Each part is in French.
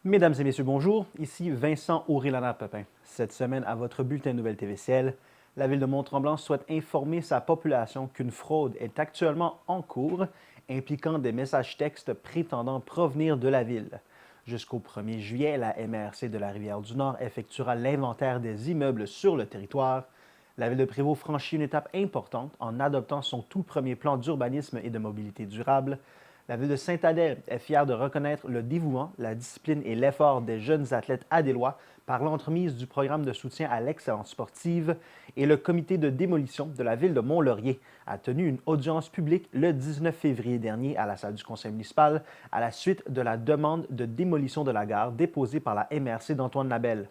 Mesdames et messieurs, bonjour. Ici Vincent Aurélana-Pepin. Cette semaine, à votre bulletin de nouvelles TVCL, la ville de Mont-Tremblant souhaite informer sa population qu'une fraude est actuellement en cours impliquant des messages textes prétendant provenir de la ville. Jusqu'au 1er juillet, la MRC de la Rivière-du-Nord effectuera l'inventaire des immeubles sur le territoire. La ville de Prévost franchit une étape importante en adoptant son tout premier plan d'urbanisme et de mobilité durable. La ville de Saint-Adèle est fière de reconnaître le dévouement, la discipline et l'effort des jeunes athlètes adélois par l'entremise du programme de soutien à l'excellence sportive. Et le comité de démolition de la ville de Mont-Laurier a tenu une audience publique le 19 février dernier à la salle du conseil municipal à la suite de la demande de démolition de la gare déposée par la MRC d'Antoine Labelle.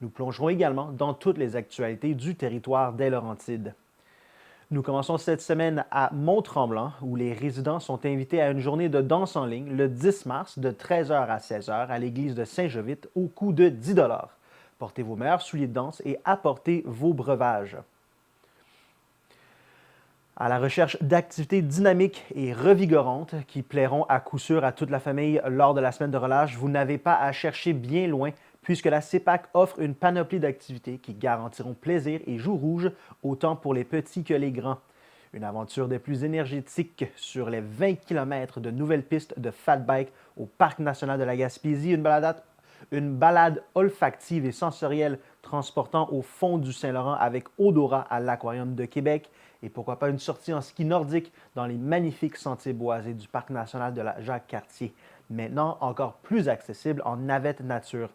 Nous plongerons également dans toutes les actualités du territoire des Laurentides. Nous commençons cette semaine à Mont-Tremblant, où les résidents sont invités à une journée de danse en ligne le 10 mars de 13h à 16h à l'église de Saint-Jovite au coût de 10 $. Portez vos meilleurs souliers de danse et apportez vos breuvages. À la recherche d'activités dynamiques et revigorantes qui plairont à coup sûr à toute la famille lors de la semaine de relâche, vous n'avez pas à chercher bien loin puisque la CEPAC offre une panoplie d'activités qui garantiront plaisir et joue rouge autant pour les petits que les grands. Une aventure des plus énergétiques sur les 20 km de nouvelles pistes de fat bike au Parc national de la Gaspésie, une balade olfactive et sensorielle transportant au fond du Saint-Laurent avec odorat à l'Aquarium de Québec et pourquoi pas une sortie en ski nordique dans les magnifiques sentiers boisés du Parc national de la Jacques-Cartier, maintenant encore plus accessible en navette nature.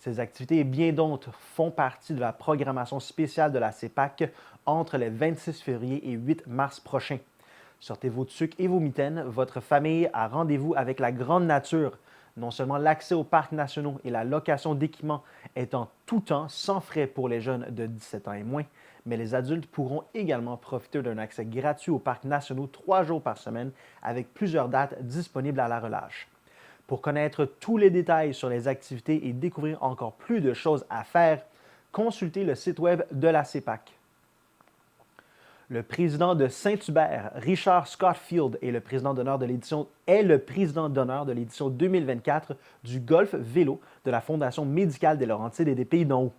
Ces activités et bien d'autres font partie de la programmation spéciale de la CEPAC entre les 26 février et 8 mars prochains. Sortez vos tucs et vos mitaines, votre famille a rendez-vous avec la grande nature. Non seulement l'accès aux parcs nationaux et la location d'équipements est en tout temps sans frais pour les jeunes de 17 ans et moins, mais les adultes pourront également profiter d'un accès gratuit aux parcs nationaux 3 jours par semaine avec plusieurs dates disponibles à la relâche. Pour connaître tous les détails sur les activités et découvrir encore plus de choses à faire, consultez le site web de la CEPAC. Le président de Saint-Hubert, Richard Scottfield, est le président d'honneur de l'édition 2024 du Golf Vélo de la Fondation médicale des Laurentides et des Pays d'en haut.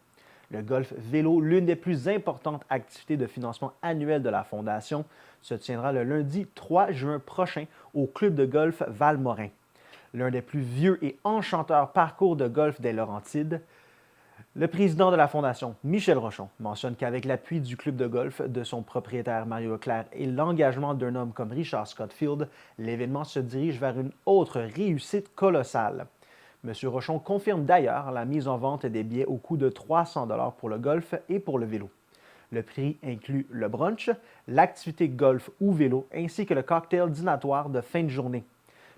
Le Golf Vélo, l'une des plus importantes activités de financement annuel de la Fondation, se tiendra le lundi 3 juin prochain au club de golf Valmorin. L'un des plus vieux et enchanteurs parcours de golf des Laurentides, le président de la Fondation, Michel Rochon, mentionne qu'avec l'appui du club de golf, de son propriétaire Mario Leclerc et l'engagement d'un homme comme Richard Scottfield, l'événement se dirige vers une autre réussite colossale. M. Rochon confirme d'ailleurs la mise en vente des billets au coût de 300 $ pour le golf et pour le vélo. Le prix inclut le brunch, l'activité golf ou vélo, ainsi que le cocktail dînatoire de fin de journée.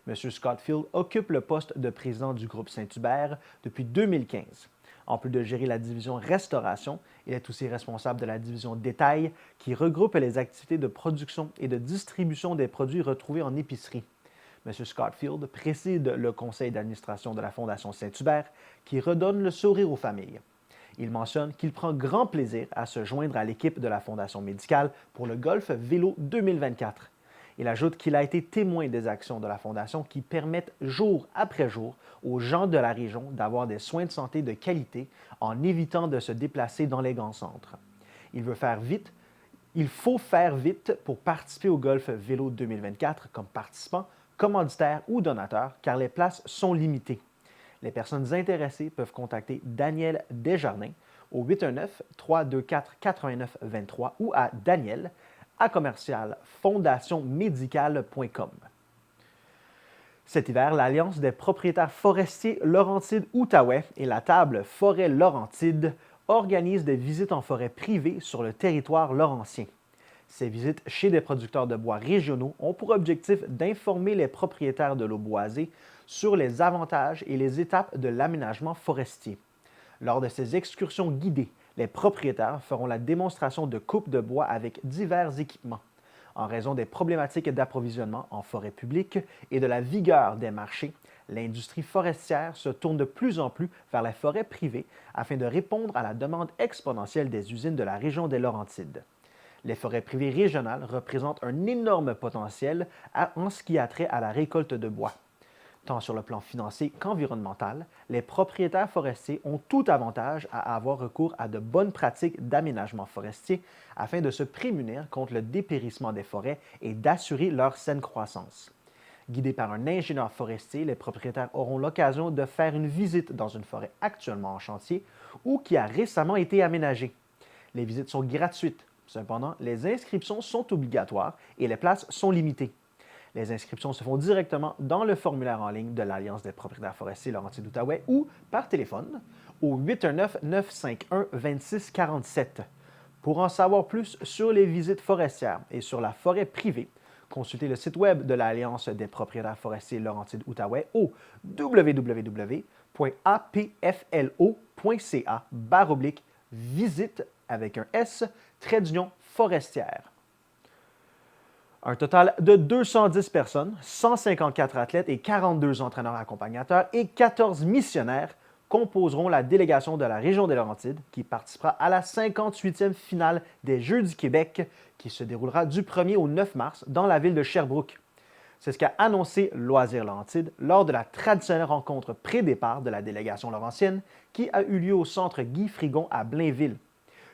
M. Scottfield occupe le poste de président du groupe Saint-Hubert depuis 2015. En plus de gérer la division restauration, il est aussi responsable de la division détail qui regroupe les activités de production et de distribution des produits retrouvés en épicerie. M. Scottfield préside le conseil d'administration de la Fondation Saint-Hubert qui redonne le sourire aux familles. Il mentionne qu'il prend grand plaisir à se joindre à l'équipe de la Fondation médicale pour le Golf Vélo 2024. Il ajoute qu'il a été témoin des actions de la Fondation qui permettent jour après jour aux gens de la région d'avoir des soins de santé de qualité en évitant de se déplacer dans les grands centres. Il faut faire vite pour participer au Golf Vélo 2024 comme participant, commanditaire ou donateur car les places sont limitées. Les personnes intéressées peuvent contacter Daniel Desjardins au 819-324-8923 ou à daniel@fondationmédicale.com. Cet hiver, l'Alliance des propriétaires forestiers Laurentides-Outaouais et la table Forêt Laurentide organisent des visites en forêt privée sur le territoire laurentien. Ces visites chez des producteurs de bois régionaux ont pour objectif d'informer les propriétaires de l'eau boisée sur les avantages et les étapes de l'aménagement forestier. Lors de ces excursions guidées, les propriétaires feront la démonstration de coupe de bois avec divers équipements. En raison des problématiques d'approvisionnement en forêt publique et de la vigueur des marchés, l'industrie forestière se tourne de plus en plus vers les forêts privées afin de répondre à la demande exponentielle des usines de la région des Laurentides. Les forêts privées régionales représentent un énorme potentiel en ce qui a trait à la récolte de bois. Tant sur le plan financier qu'environnemental, les propriétaires forestiers ont tout avantage à avoir recours à de bonnes pratiques d'aménagement forestier afin de se prémunir contre le dépérissement des forêts et d'assurer leur saine croissance. Guidés par un ingénieur forestier, les propriétaires auront l'occasion de faire une visite dans une forêt actuellement en chantier ou qui a récemment été aménagée. Les visites sont gratuites. Cependant, les inscriptions sont obligatoires et les places sont limitées. Les inscriptions se font directement dans le formulaire en ligne de l'Alliance des propriétaires forestiers Laurentides-Outaouais ou par téléphone au 819-951-2647. Pour en savoir plus sur les visites forestières et sur la forêt privée, consultez le site web de l'Alliance des propriétaires forestiers Laurentides-Outaouais au www.apflo.ca/visite avec un S, trait d'union forestière. Un total de 210 personnes, 154 athlètes et 42 entraîneurs accompagnateurs et 14 missionnaires composeront la délégation de la région des Laurentides qui participera à la 58e finale des Jeux du Québec qui se déroulera du 1er au 9 mars dans la ville de Sherbrooke. C'est ce qu'a annoncé Loisirs Laurentides lors de la traditionnelle rencontre pré-départ de la délégation laurentienne qui a eu lieu au centre Guy Frigon à Blainville.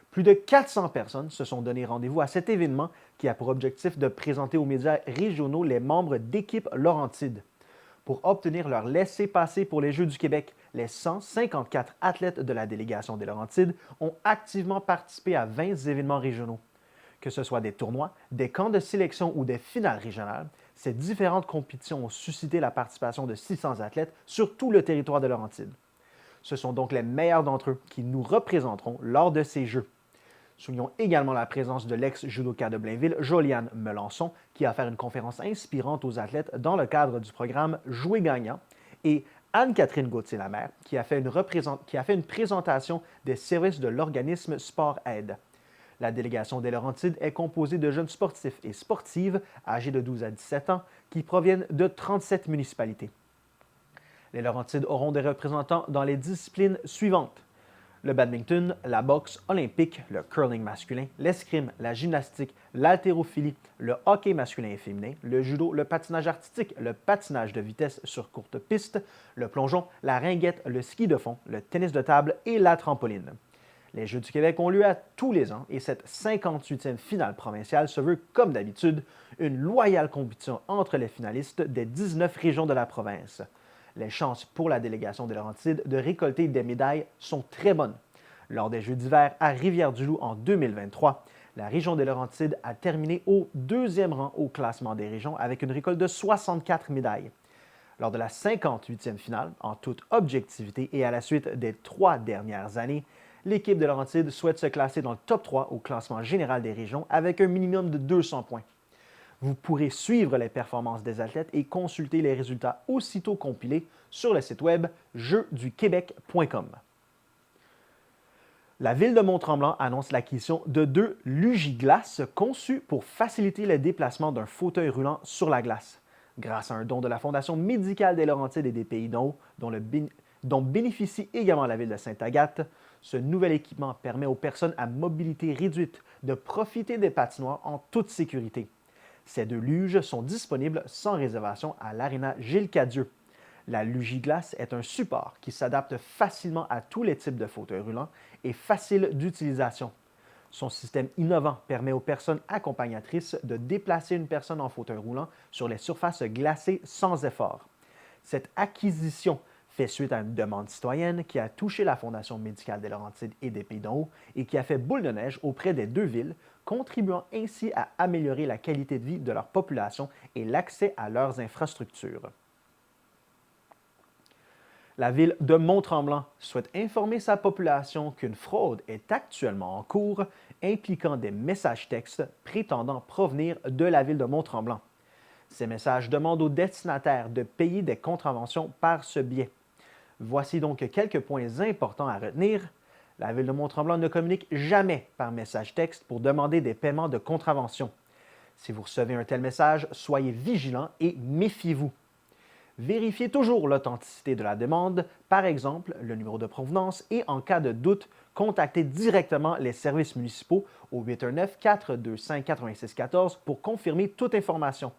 Plus de 400 personnes se sont donné rendez-vous à cet événement qui a pour objectif de présenter aux médias régionaux les membres d'équipes Laurentides. Pour obtenir leur laissez-passer pour les Jeux du Québec, les 154 athlètes de la délégation des Laurentides ont activement participé à 20 événements régionaux. Que ce soit des tournois, des camps de sélection ou des finales régionales, ces différentes compétitions ont suscité la participation de 600 athlètes sur tout le territoire de Laurentides. Ce sont donc les meilleurs d'entre eux qui nous représenteront lors de ces Jeux. Soulignons également la présence de l'ex-judoka de Blainville, Joliane Melançon, qui a fait une conférence inspirante aux athlètes dans le cadre du programme Jouer gagnant, et Anne-Catherine Gauthier-Lamère, qui a fait une présentation des services de l'organisme Sport Aide. La délégation des Laurentides est composée de jeunes sportifs et sportives âgés de 12 à 17 ans qui proviennent de 37 municipalités. Les Laurentides auront des représentants dans les disciplines suivantes: le badminton, la boxe olympique, le curling masculin, l'escrime, la gymnastique, l'haltérophilie, le hockey masculin et féminin, le judo, le patinage artistique, le patinage de vitesse sur courte piste, le plongeon, la ringuette, le ski de fond, le tennis de table et la trampoline. Les Jeux du Québec ont lieu à tous les ans et cette 58e finale provinciale se veut, comme d'habitude, une loyale compétition entre les finalistes des 19 régions de la province. Les chances pour la délégation des Laurentides de récolter des médailles sont très bonnes. Lors des Jeux d'hiver à Rivière-du-Loup en 2023, la région des Laurentides a terminé au deuxième rang au classement des régions avec une récolte de 64 médailles. Lors de la 58e finale, en toute objectivité et à la suite des 3 dernières années, l'équipe de Laurentides souhaite se classer dans le top 3 au classement général des régions avec un minimum de 200 points. Vous pourrez suivre les performances des athlètes et consulter les résultats aussitôt compilés sur le site web jeuxduquebec.com. La ville de Mont-Tremblant annonce l'acquisition de 2 Lugiglaces conçus pour faciliter le déplacement d'un fauteuil roulant sur la glace. Grâce à un don de la Fondation médicale des Laurentides et des Pays d'en haut, dont bénéficie également la ville de Sainte-Agathe, ce nouvel équipement permet aux personnes à mobilité réduite de profiter des patinoires en toute sécurité. Ces 2 luges sont disponibles sans réservation à l'Aréna Gilles Cadieux. La Lugiglace est un support qui s'adapte facilement à tous les types de fauteuils roulants et facile d'utilisation. Son système innovant permet aux personnes accompagnatrices de déplacer une personne en fauteuil roulant sur les surfaces glacées sans effort. Cette acquisition fait suite à une demande citoyenne qui a touché la Fondation médicale des Laurentides et des Pays d'en haut et qui a fait boule de neige auprès des 2 villes, contribuant ainsi à améliorer la qualité de vie de leur population et l'accès à leurs infrastructures. La ville de Mont-Tremblant souhaite informer sa population qu'une fraude est actuellement en cours impliquant des messages textes prétendant provenir de la ville de Mont-Tremblant. Ces messages demandent aux destinataires de payer des contraventions par ce biais. Voici donc quelques points importants à retenir. La ville de Mont-Tremblant ne communique jamais par message texte pour demander des paiements de contravention. Si vous recevez un tel message, soyez vigilant et méfiez-vous. Vérifiez toujours l'authenticité de la demande, par exemple le numéro de provenance, et en cas de doute, contactez directement les services municipaux au 819-425-8614 pour confirmer toute information.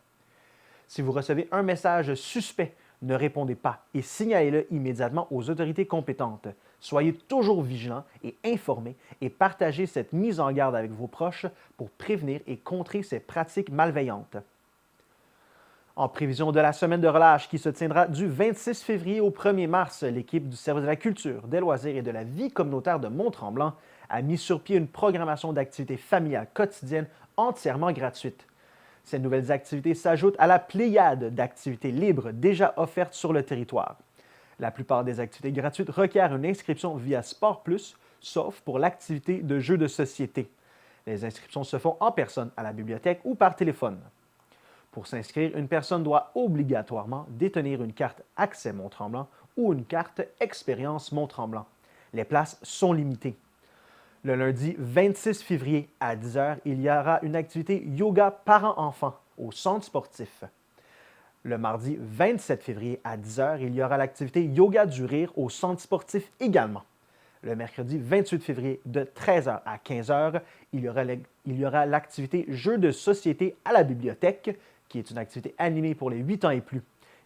Si vous recevez un message suspect Ne répondez pas et signalez-le immédiatement aux autorités compétentes. Soyez toujours vigilants et informés et partagez cette mise en garde avec vos proches pour prévenir et contrer ces pratiques malveillantes. En prévision de la semaine de relâche qui se tiendra du 26 février au 1er mars, l'équipe du Service de la culture, des loisirs et de la vie communautaire de Mont-Tremblant a mis sur pied une programmation d'activités familiales quotidiennes entièrement gratuite. Ces nouvelles activités s'ajoutent à la pléiade d'activités libres déjà offertes sur le territoire. La plupart des activités gratuites requièrent une inscription via Sport Plus, sauf pour l'activité de jeux de société. Les inscriptions se font en personne à la bibliothèque ou par téléphone. Pour s'inscrire, une personne doit obligatoirement détenir une carte Accès Mont-Tremblant ou une carte Expérience Mont-Tremblant. Les places sont limitées. Le lundi 26 février à 10h, il y aura une activité yoga parents-enfants au centre sportif. Le mardi 27 février à 10h, il y aura l'activité Yoga du rire au centre sportif également. Le mercredi 28 février de 13h à 15h, il y aura l'activité Jeux de société à la bibliothèque, qui est une activité animée pour les 8 ans et plus.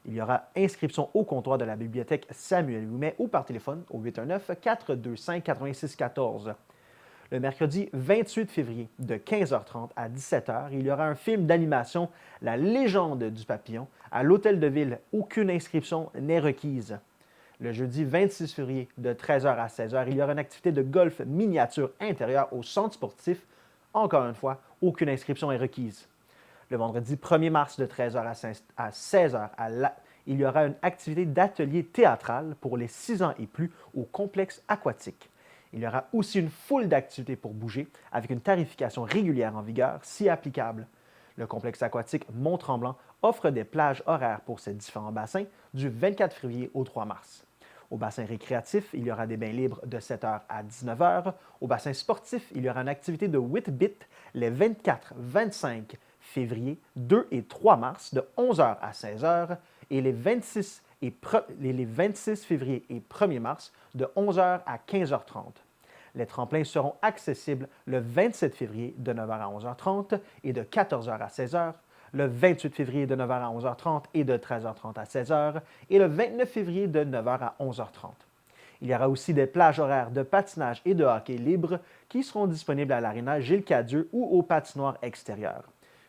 Il y aura inscription au comptoir de la bibliothèque Samuel Ouimet ou par téléphone au 819-425-8614. Le mercredi 28 février de 15h30 à 17h, il y aura un film d'animation La légende du papillon à l'Hôtel de Ville. Aucune inscription n'est requise. Le jeudi 26 février de 13h à 16h, il y aura une activité de golf miniature intérieur au centre sportif. Encore une fois, aucune inscription est requise. Le vendredi 1er mars de 13h à 16h, il y aura une activité d'atelier théâtral pour les 6 ans et plus au complexe aquatique. Il y aura aussi une foule d'activités pour bouger avec une tarification régulière en vigueur si applicable. Le complexe aquatique Mont-Tremblant offre des plages horaires pour ces différents bassins du 24 février au 3 mars. Au bassin récréatif, il y aura des bains libres de 7h à 19h. Au bassin sportif, il y aura une activité de Whitbit les 24, 25 février, 2 et 3 mars de 11h à 16h et les 26 février et 1er mars de 11h à 15h30. Les tremplins seront accessibles le 27 février de 9h à 11h30 et de 14h à 16h, le 28 février de 9h à 11h30 et de 13h30 à 16h, et le 29 février de 9h à 11h30. Il y aura aussi des plages horaires de patinage et de hockey libre qui seront disponibles à l'aréna Gilles Cadieux ou au patinoire extérieur.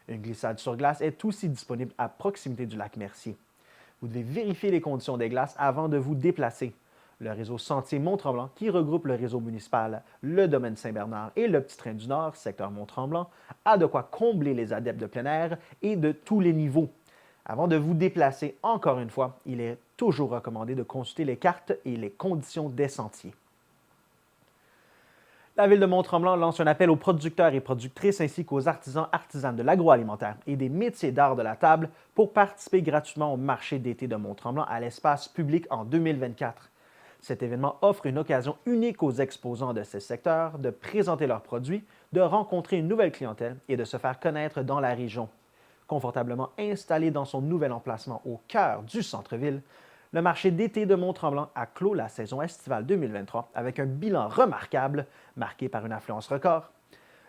Une glissade sur glace est aussi disponible à proximité du lac Mercier. Vous devez vérifier les conditions des glaces avant de vous déplacer. Le réseau Sentier Mont-Tremblant, qui regroupe le réseau municipal, le domaine Saint-Bernard et le Petit Train du Nord, secteur Mont-Tremblant, a de quoi combler les adeptes de plein air et de tous les niveaux. Avant de vous déplacer, encore une fois, il est toujours recommandé de consulter les cartes et les conditions des sentiers. La Ville de Mont-Tremblant lance un appel aux producteurs et productrices ainsi qu'aux artisanes de l'agroalimentaire et des métiers d'art de la table pour participer gratuitement au marché d'été de Mont-Tremblant à l'espace public en 2024. Cet événement offre une occasion unique aux exposants de ces secteurs de présenter leurs produits, de rencontrer une nouvelle clientèle et de se faire connaître dans la région. Confortablement installé dans son nouvel emplacement au cœur du centre-ville, le marché d'été de Mont-Tremblant a clos la saison estivale 2023 avec un bilan remarquable marqué par une affluence record.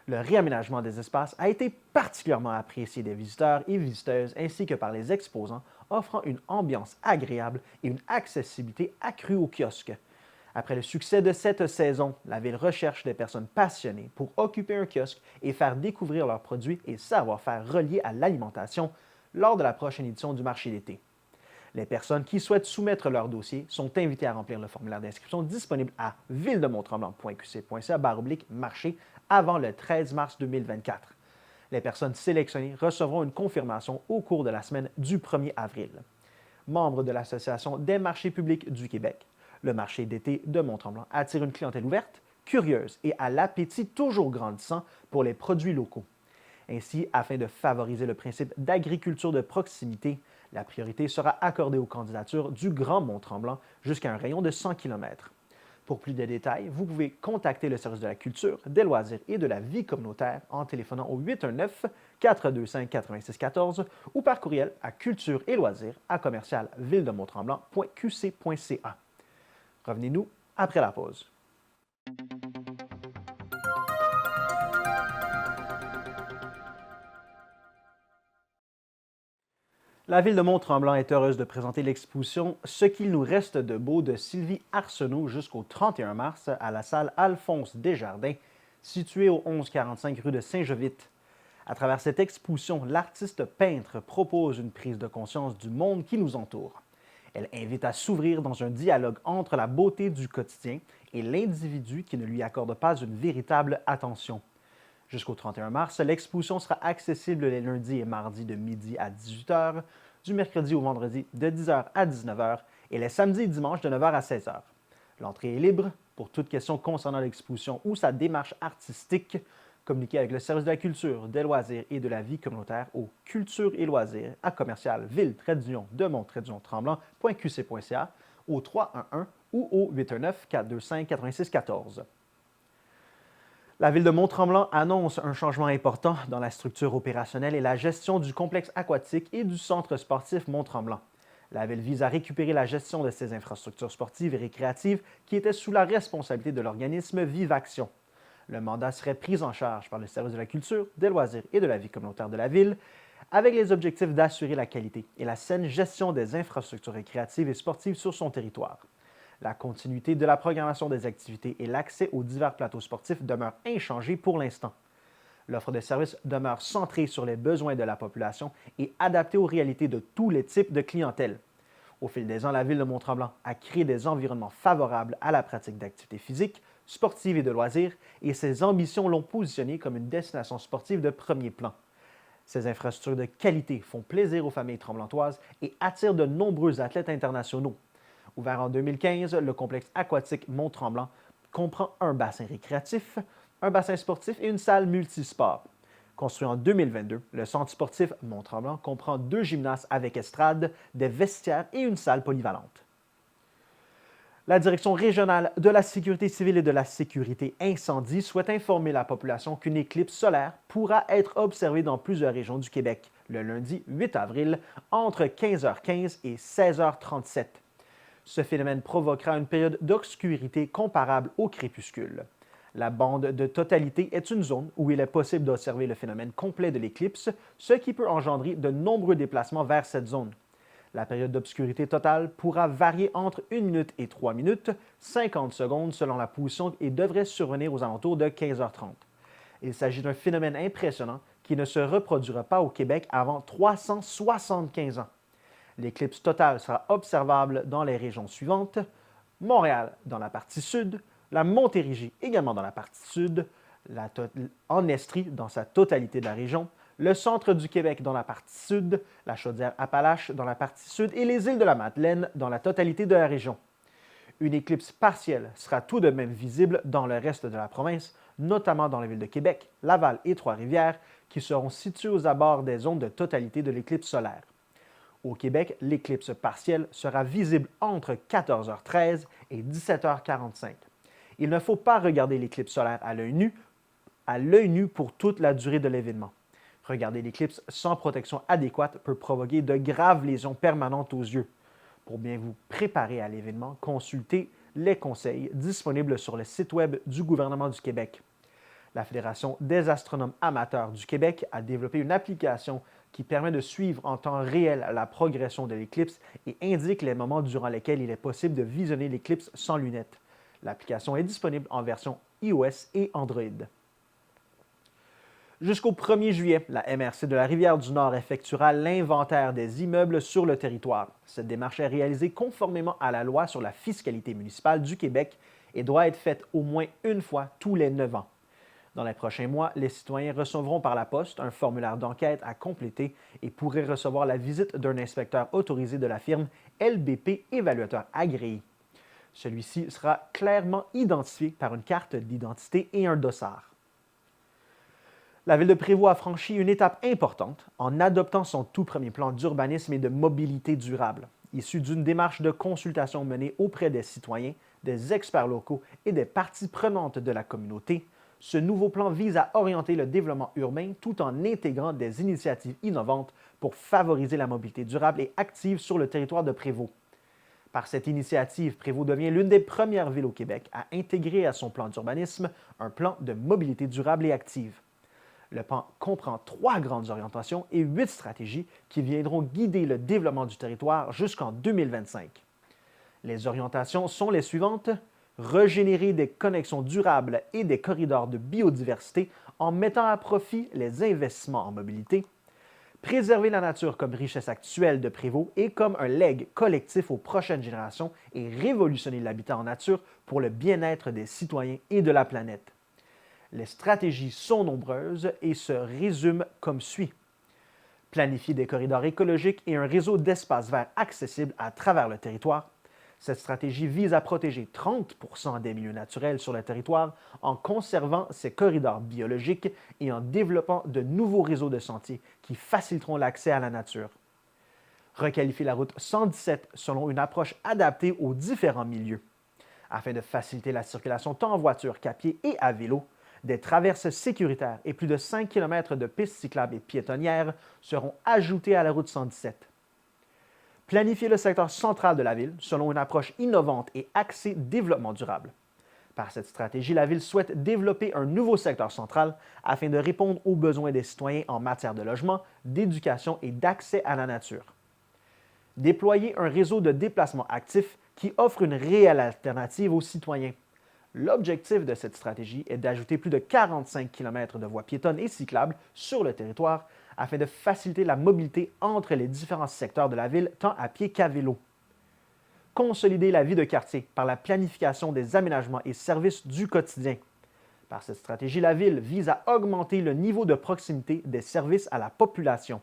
Le réaménagement des espaces a été particulièrement apprécié des visiteurs et visiteuses ainsi que par les exposants, offrant une ambiance agréable et une accessibilité accrue aux kiosques. Après le succès de cette saison, la Ville recherche des personnes passionnées pour occuper un kiosque et faire découvrir leurs produits et savoir-faire reliés à l'alimentation lors de la prochaine édition du marché d'été. Les personnes qui souhaitent soumettre leur dossier sont invitées à remplir le formulaire d'inscription disponible à villedemontremblant.qc.ca/marché avant le 13 mars 2024. Les personnes sélectionnées recevront une confirmation au cours de la semaine du 1er avril. Membre de l'Association des marchés publics du Québec, le marché d'été de Mont-Tremblant attire une clientèle ouverte, curieuse et à l'appétit toujours grandissant pour les produits locaux. Ainsi, afin de favoriser le principe d'agriculture de proximité, la priorité sera accordée aux candidatures du Grand Mont-Tremblant jusqu'à un rayon de 100 km. Pour plus de détails, vous pouvez contacter le service de la culture, des loisirs et de la vie communautaire en téléphonant au 819-425-8614 ou par courriel à culture et loisirs à commercial-ville-de-Mont-Tremblant.qc.ca. Revenez-nous après la pause. La ville de Mont-Tremblant est heureuse de présenter l'exposition Ce qu'il nous reste de beau de Sylvie Arsenault jusqu'au 31 mars à la salle Alphonse Desjardins, située au 1145 rue de Saint-Jovite. À travers cette exposition, l'artiste peintre propose une prise de conscience du monde qui nous entoure. Elle invite à s'ouvrir dans un dialogue entre la beauté du quotidien et l'individu qui ne lui accorde pas une véritable attention. Jusqu'au 31 mars, l'exposition sera accessible les lundis et mardis de midi à 18h, du mercredi au vendredi de 10h à 19h et les samedis et dimanches de 9h à 16h. L'entrée est libre. Pour toute question concernant l'exposition ou sa démarche artistique, communiquez avec le service de la culture, des loisirs et de la vie communautaire au culture et loisirs à commercial ville-de-mont-tremblant.qc.ca au 311 ou au 819-425-8614. La ville de Mont-Tremblant annonce un changement important dans la structure opérationnelle et la gestion du complexe aquatique et du centre sportif Mont-Tremblant. La ville vise à récupérer la gestion de ces infrastructures sportives et récréatives qui étaient sous la responsabilité de l'organisme Vive Action. Le mandat serait pris en charge par le service de la culture, des loisirs et de la vie communautaire de la ville, avec les objectifs d'assurer la qualité et la saine gestion des infrastructures récréatives et sportives sur son territoire. La continuité de la programmation des activités et l'accès aux divers plateaux sportifs demeurent inchangés pour l'instant. L'offre de services demeure centrée sur les besoins de la population et adaptée aux réalités de tous les types de clientèle. Au fil des ans, la ville de Mont-Tremblant a créé des environnements favorables à la pratique d'activités physiques, sportives et de loisirs, et ses ambitions l'ont positionné comme une destination sportive de premier plan. Ces infrastructures de qualité font plaisir aux familles tremblantoises et attirent de nombreux athlètes internationaux. Ouvert en 2015, le complexe aquatique Mont-Tremblant comprend un bassin récréatif, un bassin sportif et une salle multisport. Construit en 2022, le centre sportif Mont-Tremblant comprend 2 gymnases avec estrade, des vestiaires et une salle polyvalente. La Direction régionale de la sécurité civile et de la sécurité incendie souhaite informer la population qu'une éclipse solaire pourra être observée dans plusieurs régions du Québec le lundi 8 avril entre 15h15 et 16h37. Ce phénomène provoquera une période d'obscurité comparable au crépuscule. La bande de totalité est une zone où il est possible d'observer le phénomène complet de l'éclipse, ce qui peut engendrer de nombreux déplacements vers cette zone. La période d'obscurité totale pourra varier entre 1 minute et 3 minutes, 50 secondes selon la position et devrait survenir aux alentours de 15h30. Il s'agit d'un phénomène impressionnant qui ne se reproduira pas au Québec avant 375 ans. L'éclipse totale sera observable dans les régions suivantes: Montréal dans la partie sud, la Montérégie également dans la partie sud, en Estrie dans sa totalité de la région, le centre du Québec dans la partie sud, la Chaudière-Appalaches dans la partie sud et les îles de la Madeleine dans la totalité de la région. Une éclipse partielle sera tout de même visible dans le reste de la province, notamment dans les villes de Québec, Laval et Trois-Rivières, qui seront situées aux abords des zones de totalité de l'éclipse solaire. Au Québec, l'éclipse partielle sera visible entre 14h13 et 17h45. Il ne faut pas regarder l'éclipse solaire à l'œil nu pour toute la durée de l'événement. Regarder l'éclipse sans protection adéquate peut provoquer de graves lésions permanentes aux yeux. Pour bien vous préparer à l'événement, consultez les conseils disponibles sur le site Web du gouvernement du Québec. La Fédération des astronomes amateurs du Québec a développé une application qui permet de suivre en temps réel la progression de l'éclipse et indique les moments durant lesquels il est possible de visionner l'éclipse sans lunettes. L'application est disponible en version iOS et Android. Jusqu'au 1er juillet, la MRC de la Rivière-du-Nord effectuera l'inventaire des immeubles sur le territoire. Cette démarche est réalisée conformément à la loi sur la fiscalité municipale du Québec et doit être faite au moins une fois tous les 9 ans. Dans les prochains mois, les citoyens recevront par la poste un formulaire d'enquête à compléter et pourraient recevoir la visite d'un inspecteur autorisé de la firme LBP Évaluateur agréé. Celui-ci sera clairement identifié par une carte d'identité et un dossard. La ville de Prévost a franchi une étape importante en adoptant son tout premier plan d'urbanisme et de mobilité durable, issu d'une démarche de consultation menée auprès des citoyens, des experts locaux et des parties prenantes de la communauté. Ce nouveau plan vise à orienter le développement urbain tout en intégrant des initiatives innovantes pour favoriser la mobilité durable et active sur le territoire de Prévost. Par cette initiative, Prévost devient l'une des premières villes au Québec à intégrer à son plan d'urbanisme un plan de mobilité durable et active. Le plan comprend 3 grandes orientations et 8 stratégies qui viendront guider le développement du territoire jusqu'en 2025. Les orientations sont les suivantes. Régénérer des connexions durables et des corridors de biodiversité en mettant à profit les investissements en mobilité. Préserver la nature comme richesse actuelle de Prévost et comme un legs collectif aux prochaines générations et révolutionner l'habitat en nature pour le bien-être des citoyens et de la planète. Les stratégies sont nombreuses et se résument comme suit. Planifier des corridors écologiques et un réseau d'espaces verts accessibles à travers le territoire. Cette stratégie vise à protéger 30% des milieux naturels sur le territoire en conservant ces corridors biologiques et en développant de nouveaux réseaux de sentiers qui faciliteront l'accès à la nature. Requalifier la route 117 selon une approche adaptée aux différents milieux. Afin de faciliter la circulation tant en voiture qu'à pied et à vélo, des traverses sécuritaires et plus de 5 km de pistes cyclables et piétonnières seront ajoutées à la route 117. Planifier le secteur central de la ville selon une approche innovante et axée développement durable. Par cette stratégie, la ville souhaite développer un nouveau secteur central afin de répondre aux besoins des citoyens en matière de logement, d'éducation et d'accès à la nature. Déployer un réseau de déplacement actif qui offre une réelle alternative aux citoyens. L'objectif de cette stratégie est d'ajouter plus de 45 km de voies piétonnes et cyclables sur le territoire afin de faciliter la mobilité entre les différents secteurs de la ville, tant à pied qu'à vélo. Consolider la vie de quartier par la planification des aménagements et services du quotidien. Par cette stratégie, la ville vise à augmenter le niveau de proximité des services à la population.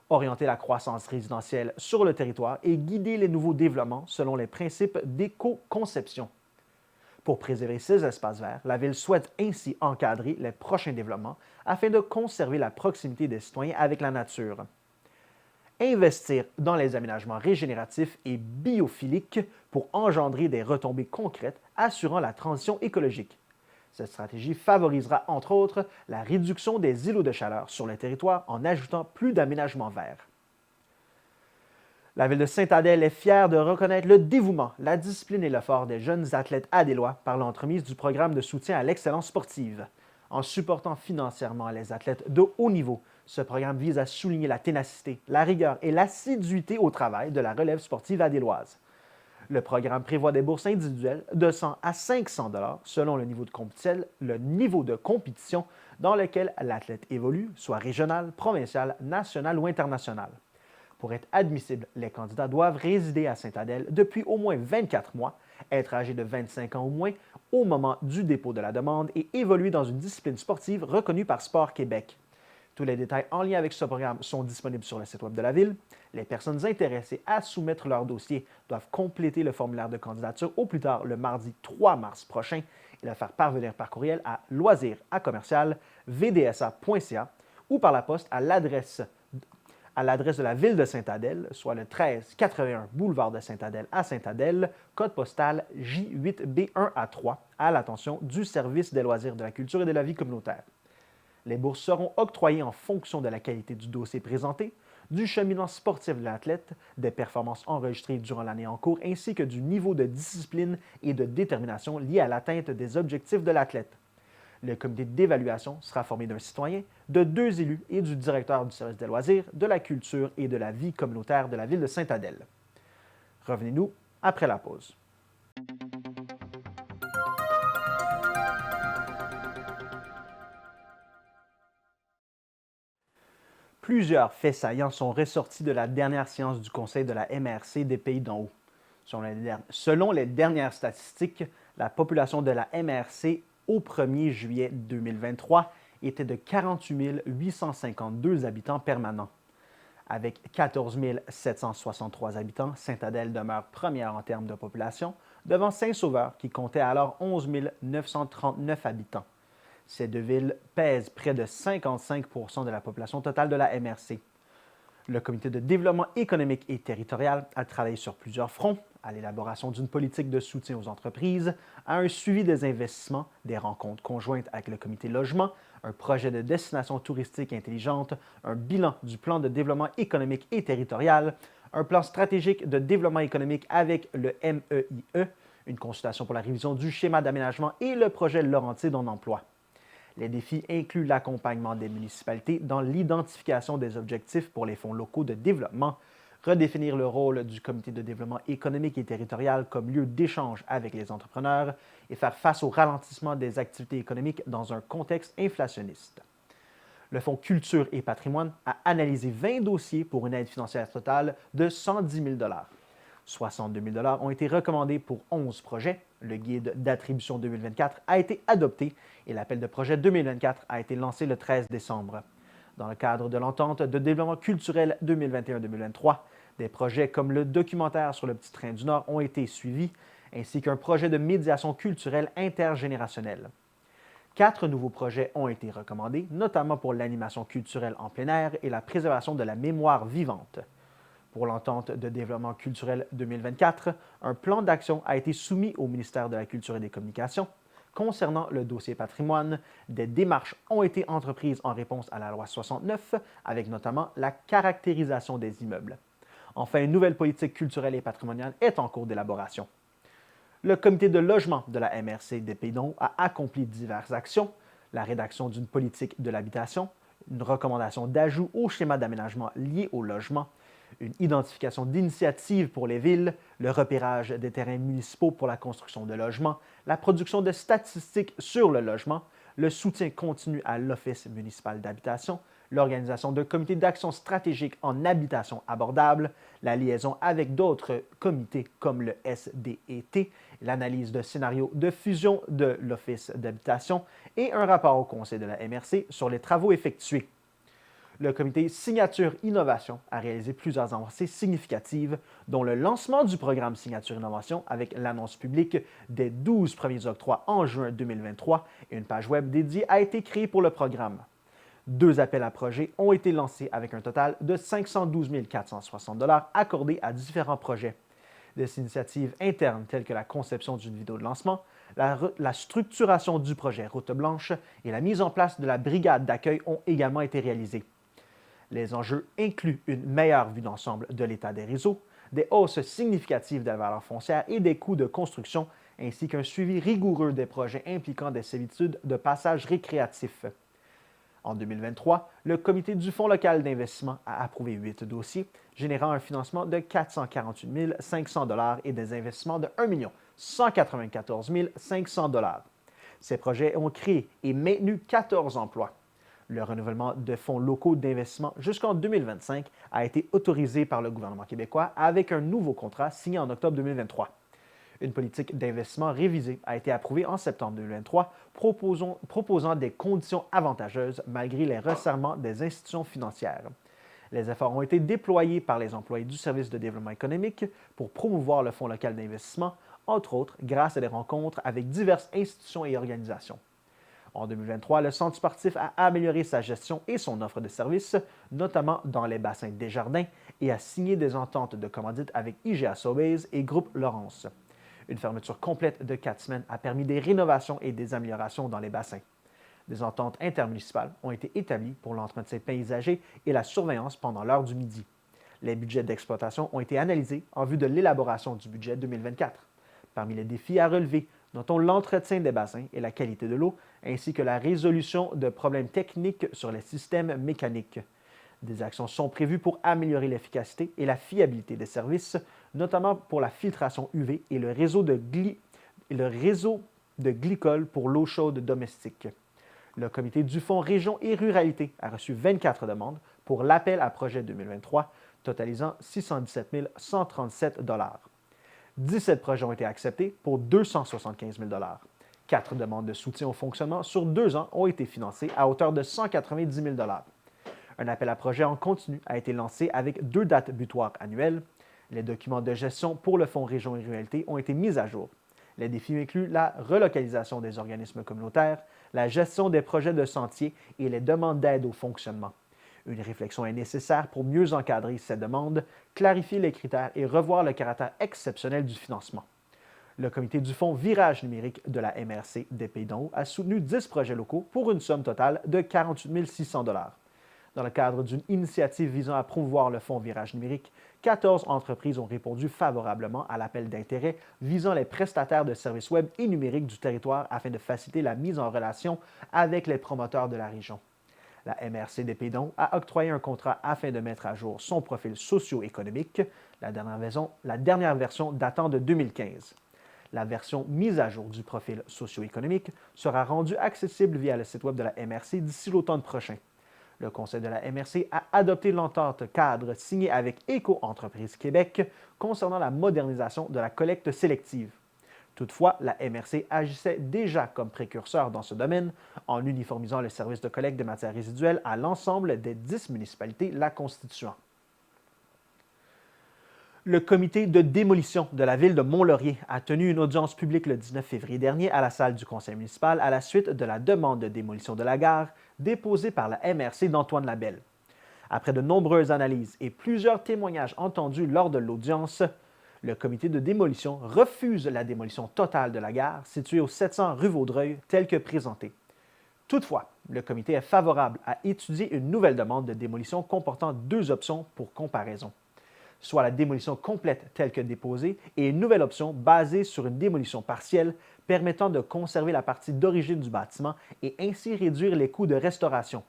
Orienter la croissance résidentielle sur le territoire et guider les nouveaux développements selon les principes d'éco-conception. Pour préserver ces espaces verts, la Ville souhaite ainsi encadrer les prochains développements afin de conserver la proximité des citoyens avec la nature. Investir dans les aménagements régénératifs et biophiliques pour engendrer des retombées concrètes assurant la transition écologique. Cette stratégie favorisera, entre autres, la réduction des îlots de chaleur sur le territoire en ajoutant plus d'aménagements verts. La ville de Saint-Adèle est fière de reconnaître le dévouement, la discipline et l'effort des jeunes athlètes adélois par l'entremise du programme de soutien à l'excellence sportive. En supportant financièrement les athlètes de haut niveau, ce programme vise à souligner la ténacité, la rigueur et l'assiduité au travail de la relève sportive adéloise. Le programme prévoit des bourses individuelles de 100 à 500 $ selon le niveau de compétition dans lequel l'athlète évolue, soit régional, provincial, national ou international. Pour être admissibles, les candidats doivent résider à Saint-Adèle depuis au moins 24 mois, être âgés de 25 ans au moins au moment du dépôt de la demande et évoluer dans une discipline sportive reconnue par Sport Québec. Tous les détails en lien avec ce programme sont disponibles sur le site web de la Ville. Les personnes intéressées à soumettre leur dossier doivent compléter le formulaire de candidature au plus tard le mardi 3 mars prochain et le faire parvenir par courriel à loisirs@vdsa.ca ou par la poste à l'adresse de la Ville de Saint-Adèle, soit le 1381 boulevard de Saint-Adèle à Saint-Adèle, code postal J8B1A3, à l'attention du Service des loisirs, de la culture et de la vie communautaire. Les bourses seront octroyées en fonction de la qualité du dossier présenté, du cheminement sportif de l'athlète, des performances enregistrées durant l'année en cours, ainsi que du niveau de discipline et de détermination lié à l'atteinte des objectifs de l'athlète. Le comité d'évaluation sera formé d'un citoyen, de 2 élus et du directeur du service des loisirs, de la culture et de la vie communautaire de la ville de Saint-Adèle. Revenez-nous après la pause. Plusieurs faits saillants sont ressortis de la dernière séance du Conseil de la MRC des Pays d'en haut. Selon les dernières statistiques, la population de la MRC au 1er juillet 2023 était de 48 852 habitants permanents. Avec 14 763 habitants, Saint-Adèle demeure première en termes de population, devant Saint-Sauveur qui comptait alors 11 939 habitants. Ces deux villes pèsent près de 55 % de la population totale de la MRC. Le Comité de développement économique et territorial a travaillé sur plusieurs fronts, à l'élaboration d'une politique de soutien aux entreprises, à un suivi des investissements, des rencontres conjointes avec le Comité logement, un projet de destination touristique intelligente, un bilan du plan de développement économique et territorial, un plan stratégique de développement économique avec le MEIE, une consultation pour la révision du schéma d'aménagement et le projet Laurentide en emploi. Les défis incluent l'accompagnement des municipalités dans l'identification des objectifs pour les fonds locaux de développement, redéfinir le rôle du comité de développement économique et territorial comme lieu d'échange avec les entrepreneurs et faire face au ralentissement des activités économiques dans un contexte inflationniste. Le Fonds Culture et Patrimoine a analysé 20 dossiers pour une aide financière totale de 110 000 62 000 ont été recommandés pour 11 projets. Le guide d'attribution 2024 a été adopté et l'appel de projet 2024 a été lancé le 13 décembre. Dans le cadre de l'entente de développement culturel 2021-2023, des projets comme le documentaire sur le Petit Train du Nord ont été suivis, ainsi qu'un projet de médiation culturelle intergénérationnelle. 4 nouveaux projets ont été recommandés, notamment pour l'animation culturelle en plein air et la préservation de la mémoire vivante. Pour l'entente de développement culturel 2024, un plan d'action a été soumis au ministère de la Culture et des Communications. Concernant le dossier patrimoine, des démarches ont été entreprises en réponse à la loi 69, avec notamment la caractérisation des immeubles. Enfin, une nouvelle politique culturelle et patrimoniale est en cours d'élaboration. Le comité de logement de la MRC des Pays-de-Haut a accompli diverses actions, la rédaction d'une politique de l'habitation, une recommandation d'ajout au schéma d'aménagement lié au logement, une identification d'initiatives pour les villes, le repérage des terrains municipaux pour la construction de logements, la production de statistiques sur le logement, le soutien continu à l'Office municipal d'habitation, l'organisation d'un comité d'action stratégique en habitation abordable, la liaison avec d'autres comités comme le SDET, l'analyse de scénarios de fusion de l'Office d'habitation et un rapport au Conseil de la MRC sur les travaux effectués. Le comité Signature Innovation a réalisé plusieurs avancées significatives, dont le lancement du programme Signature Innovation avec l'annonce publique des 12 premiers octrois en juin 2023 et une page web dédiée a été créée pour le programme. 2 appels à projets ont été lancés avec un total de 512 460 accordés à différents projets. Des initiatives internes telles que la conception d'une vidéo de lancement, la structuration du projet Route Blanche et la mise en place de la brigade d'accueil ont également été réalisées. Les enjeux incluent une meilleure vue d'ensemble de l'état des réseaux, des hausses significatives de la valeur foncière et des coûts de construction, ainsi qu'un suivi rigoureux des projets impliquant des servitudes de passage récréatif. En 2023, le comité du Fonds local d'investissement a approuvé 8 dossiers, générant un financement de 448 500 et des investissements de 1 194 500 Ces projets ont créé et maintenu 14 emplois. Le renouvellement de fonds locaux d'investissement jusqu'en 2025 a été autorisé par le gouvernement québécois avec un nouveau contrat signé en octobre 2023. Une politique d'investissement révisée a été approuvée en septembre 2023, proposant des conditions avantageuses malgré les resserrements des institutions financières. Les efforts ont été déployés par les employés du service de développement économique pour promouvoir le Fonds local d'investissement, entre autres grâce à des rencontres avec diverses institutions et organisations. En 2023, le Centre sportif a amélioré sa gestion et son offre de services, notamment dans les bassins Desjardins, et a signé des ententes de commandite avec IGA Sobeys et Groupe Laurence. Une fermeture complète de 4 semaines a permis des rénovations et des améliorations dans les bassins. Des ententes intermunicipales ont été établies pour l'entretien paysager et la surveillance pendant l'heure du midi. Les budgets d'exploitation ont été analysés en vue de l'élaboration du budget 2024. Parmi les défis à relever, notons l'entretien des bassins et la qualité de l'eau, ainsi que la résolution de problèmes techniques sur les systèmes mécaniques. Des actions sont prévues pour améliorer l'efficacité et la fiabilité des services, notamment pour la filtration UV et le réseau de glycol pour l'eau chaude domestique. Le comité du Fonds Région et Ruralité a reçu 24 demandes pour l'appel à projet 2023, totalisant 617 137 17 projets ont été acceptés pour 275 000 4 demandes de soutien au fonctionnement sur 2 ans ont été financées à hauteur de 190 000 Un appel à projet en continu a été lancé avec 2 dates butoirs annuelles. Les documents de gestion pour le Fonds Région et Ruralité ont été mis à jour. Les défis incluent la relocalisation des organismes communautaires, la gestion des projets de sentiers et les demandes d'aide au fonctionnement. Une réflexion est nécessaire pour mieux encadrer ces demandes, clarifier les critères et revoir le caractère exceptionnel du financement. Le comité du Fonds Virage numérique de la MRC des Pays-de-Haut a soutenu 10 projets locaux pour une somme totale de 48 600 $. Dans le cadre d'une initiative visant à promouvoir le fonds Virage numérique, 14 entreprises ont répondu favorablement à l'appel d'intérêt visant les prestataires de services web et numériques du territoire afin de faciliter la mise en relation avec les promoteurs de la région. La MRC des Pays-de-Dôme a octroyé un contrat afin de mettre à jour son profil socio-économique, la dernière version datant de 2015. La version mise à jour du profil socio-économique sera rendue accessible via le site web de la MRC d'ici l'automne prochain. Le Conseil de la MRC a adopté l'entente cadre signée avec Éco-Entreprises Québec concernant la modernisation de la collecte sélective. Toutefois, la MRC agissait déjà comme précurseur dans ce domaine en uniformisant le service de collecte de matières résiduelles à l'ensemble des 10 municipalités la constituant. Le comité de démolition de la ville de Mont-Laurier a tenu une audience publique le 19 février dernier à la salle du conseil municipal à la suite de la demande de démolition de la gare déposée par la MRC d'Antoine Labelle. Après de nombreuses analyses et plusieurs témoignages entendus lors de l'audience, le comité de démolition refuse la démolition totale de la gare située au 700 rue Vaudreuil telle que présentée. Toutefois, le comité est favorable à étudier une nouvelle demande de démolition comportant deux options pour comparaison, soit la démolition complète telle que déposée et une nouvelle option basée sur une démolition partielle permettant de conserver la partie d'origine du bâtiment et ainsi réduire les coûts de restauration.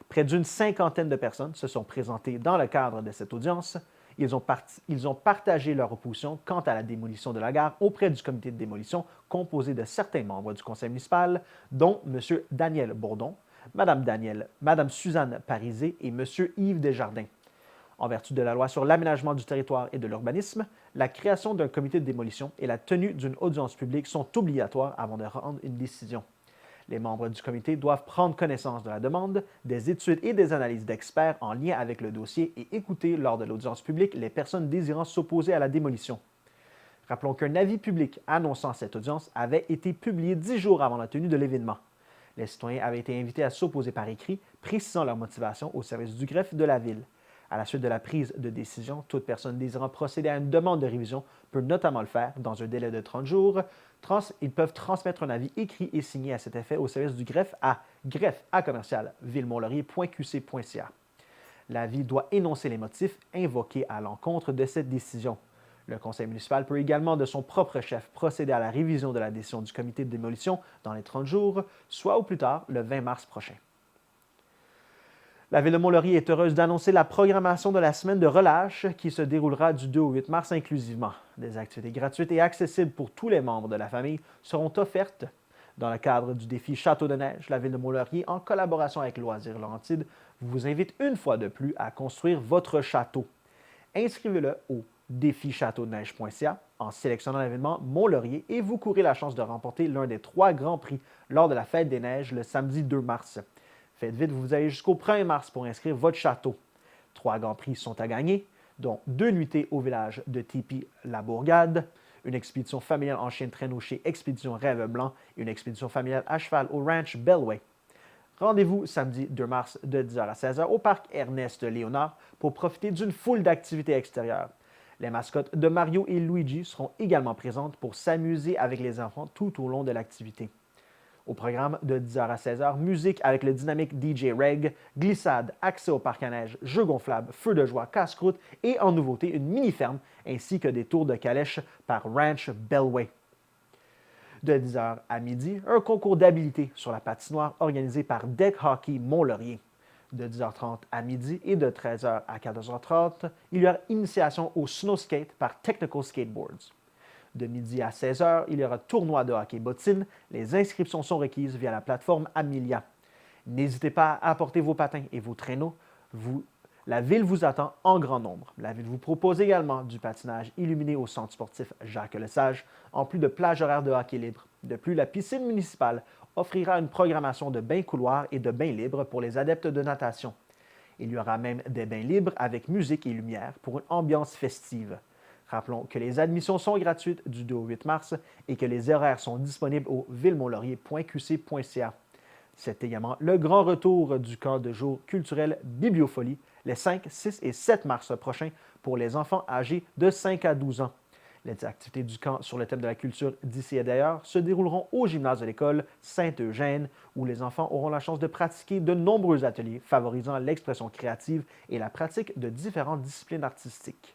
Près d'une cinquantaine de personnes se sont présentées dans le cadre de cette audience. Ils ont partagé leur opposition quant à la démolition de la gare auprès du comité de démolition composé de certains membres du conseil municipal, dont M. Daniel Bourdon, Mme Suzanne Parisé et M. Yves Desjardins. En vertu de la loi sur l'aménagement du territoire et de l'urbanisme, la création d'un comité de démolition et la tenue d'une audience publique sont obligatoires avant de rendre une décision. Les membres du comité doivent prendre connaissance de la demande, des études et des analyses d'experts en lien avec le dossier et écouter lors de l'audience publique les personnes désirant s'opposer à la démolition. Rappelons qu'un avis public annonçant cette audience avait été publié 10 jours avant la tenue de l'événement. Les citoyens avaient été invités à s'opposer par écrit, précisant leur motivation au service du greffe de la Ville. À la suite de la prise de décision, toute personne désirant procéder à une demande de révision peut notamment le faire dans un délai de 30 jours. Ils peuvent transmettre un avis écrit et signé à cet effet au service du greffe à greffe@villemonlaurier.qc.ca. L'avis doit énoncer les motifs invoqués à l'encontre de cette décision. Le conseil municipal peut également, de son propre chef, procéder à la révision de la décision du comité de démolition dans les 30 jours, soit au plus tard le 20 mars prochain. La Ville de Mont-Laurier est heureuse d'annoncer la programmation de la semaine de relâche qui se déroulera du 2 au 8 mars inclusivement. Des activités gratuites et accessibles pour tous les membres de la famille seront offertes. Dans le cadre du défi Château de neige, la Ville de Mont-Laurier, en collaboration avec Loisirs Laurentides, vous invite une fois de plus à construire votre château. Inscrivez-le au défichâteaudeneige.ca en sélectionnant l'événement Mont-Laurier et vous courez la chance de remporter l'un des 3 grands prix lors de la Fête des Neiges le samedi 2 mars. Faites vite, vous avez jusqu'au 1er mars pour inscrire votre château. 3 grands prix sont à gagner, dont 2 nuitées au village de Tipi-la-Bourgade, une expédition familiale en chien de traîneau chez Expédition Rêve Blanc et une expédition familiale à cheval au Ranch Bellway. Rendez-vous samedi 2 mars de 10h à 16h au parc Ernest Léonard pour profiter d'une foule d'activités extérieures. Les mascottes de Mario et Luigi seront également présentes pour s'amuser avec les enfants tout au long de l'activité. Au programme de 10h à 16h, musique avec le dynamique DJ Reg, glissade, accès au parc à neige, jeux gonflables, feux de joie, casse-croûte et en nouveauté une mini-ferme ainsi que des tours de calèche par Ranch Bellway. De 10h à midi, un concours d'habileté sur la patinoire organisé par Deck Hockey Mont-Laurier. De 10h30 à midi et de 13h à 14h30, il y aura initiation au snow skate par Technical Skateboards. De midi à 16h, il y aura tournoi de hockey bottine. Les inscriptions sont requises via la plateforme Amelia. N'hésitez pas à apporter vos patins et vos traîneaux. La Ville vous attend en grand nombre. La Ville vous propose également du patinage illuminé au centre sportif Jacques-Lesage, en plus de plages horaires de hockey libre. De plus, la piscine municipale offrira une programmation de bains couloirs et de bains libres pour les adeptes de natation. Il y aura même des bains libres avec musique et lumière pour une ambiance festive. Rappelons que les admissions sont gratuites du 2 au 8 mars et que les horaires sont disponibles au villemonlaurier.qc.ca. C'est également le grand retour du camp de jour culturel Bibliofolie les 5, 6 et 7 mars prochains pour les enfants âgés de 5 à 12 ans. Les activités du camp sur le thème de la culture d'ici et d'ailleurs se dérouleront au gymnase de l'école Saint-Eugène, où les enfants auront la chance de pratiquer de nombreux ateliers favorisant l'expression créative et la pratique de différentes disciplines artistiques.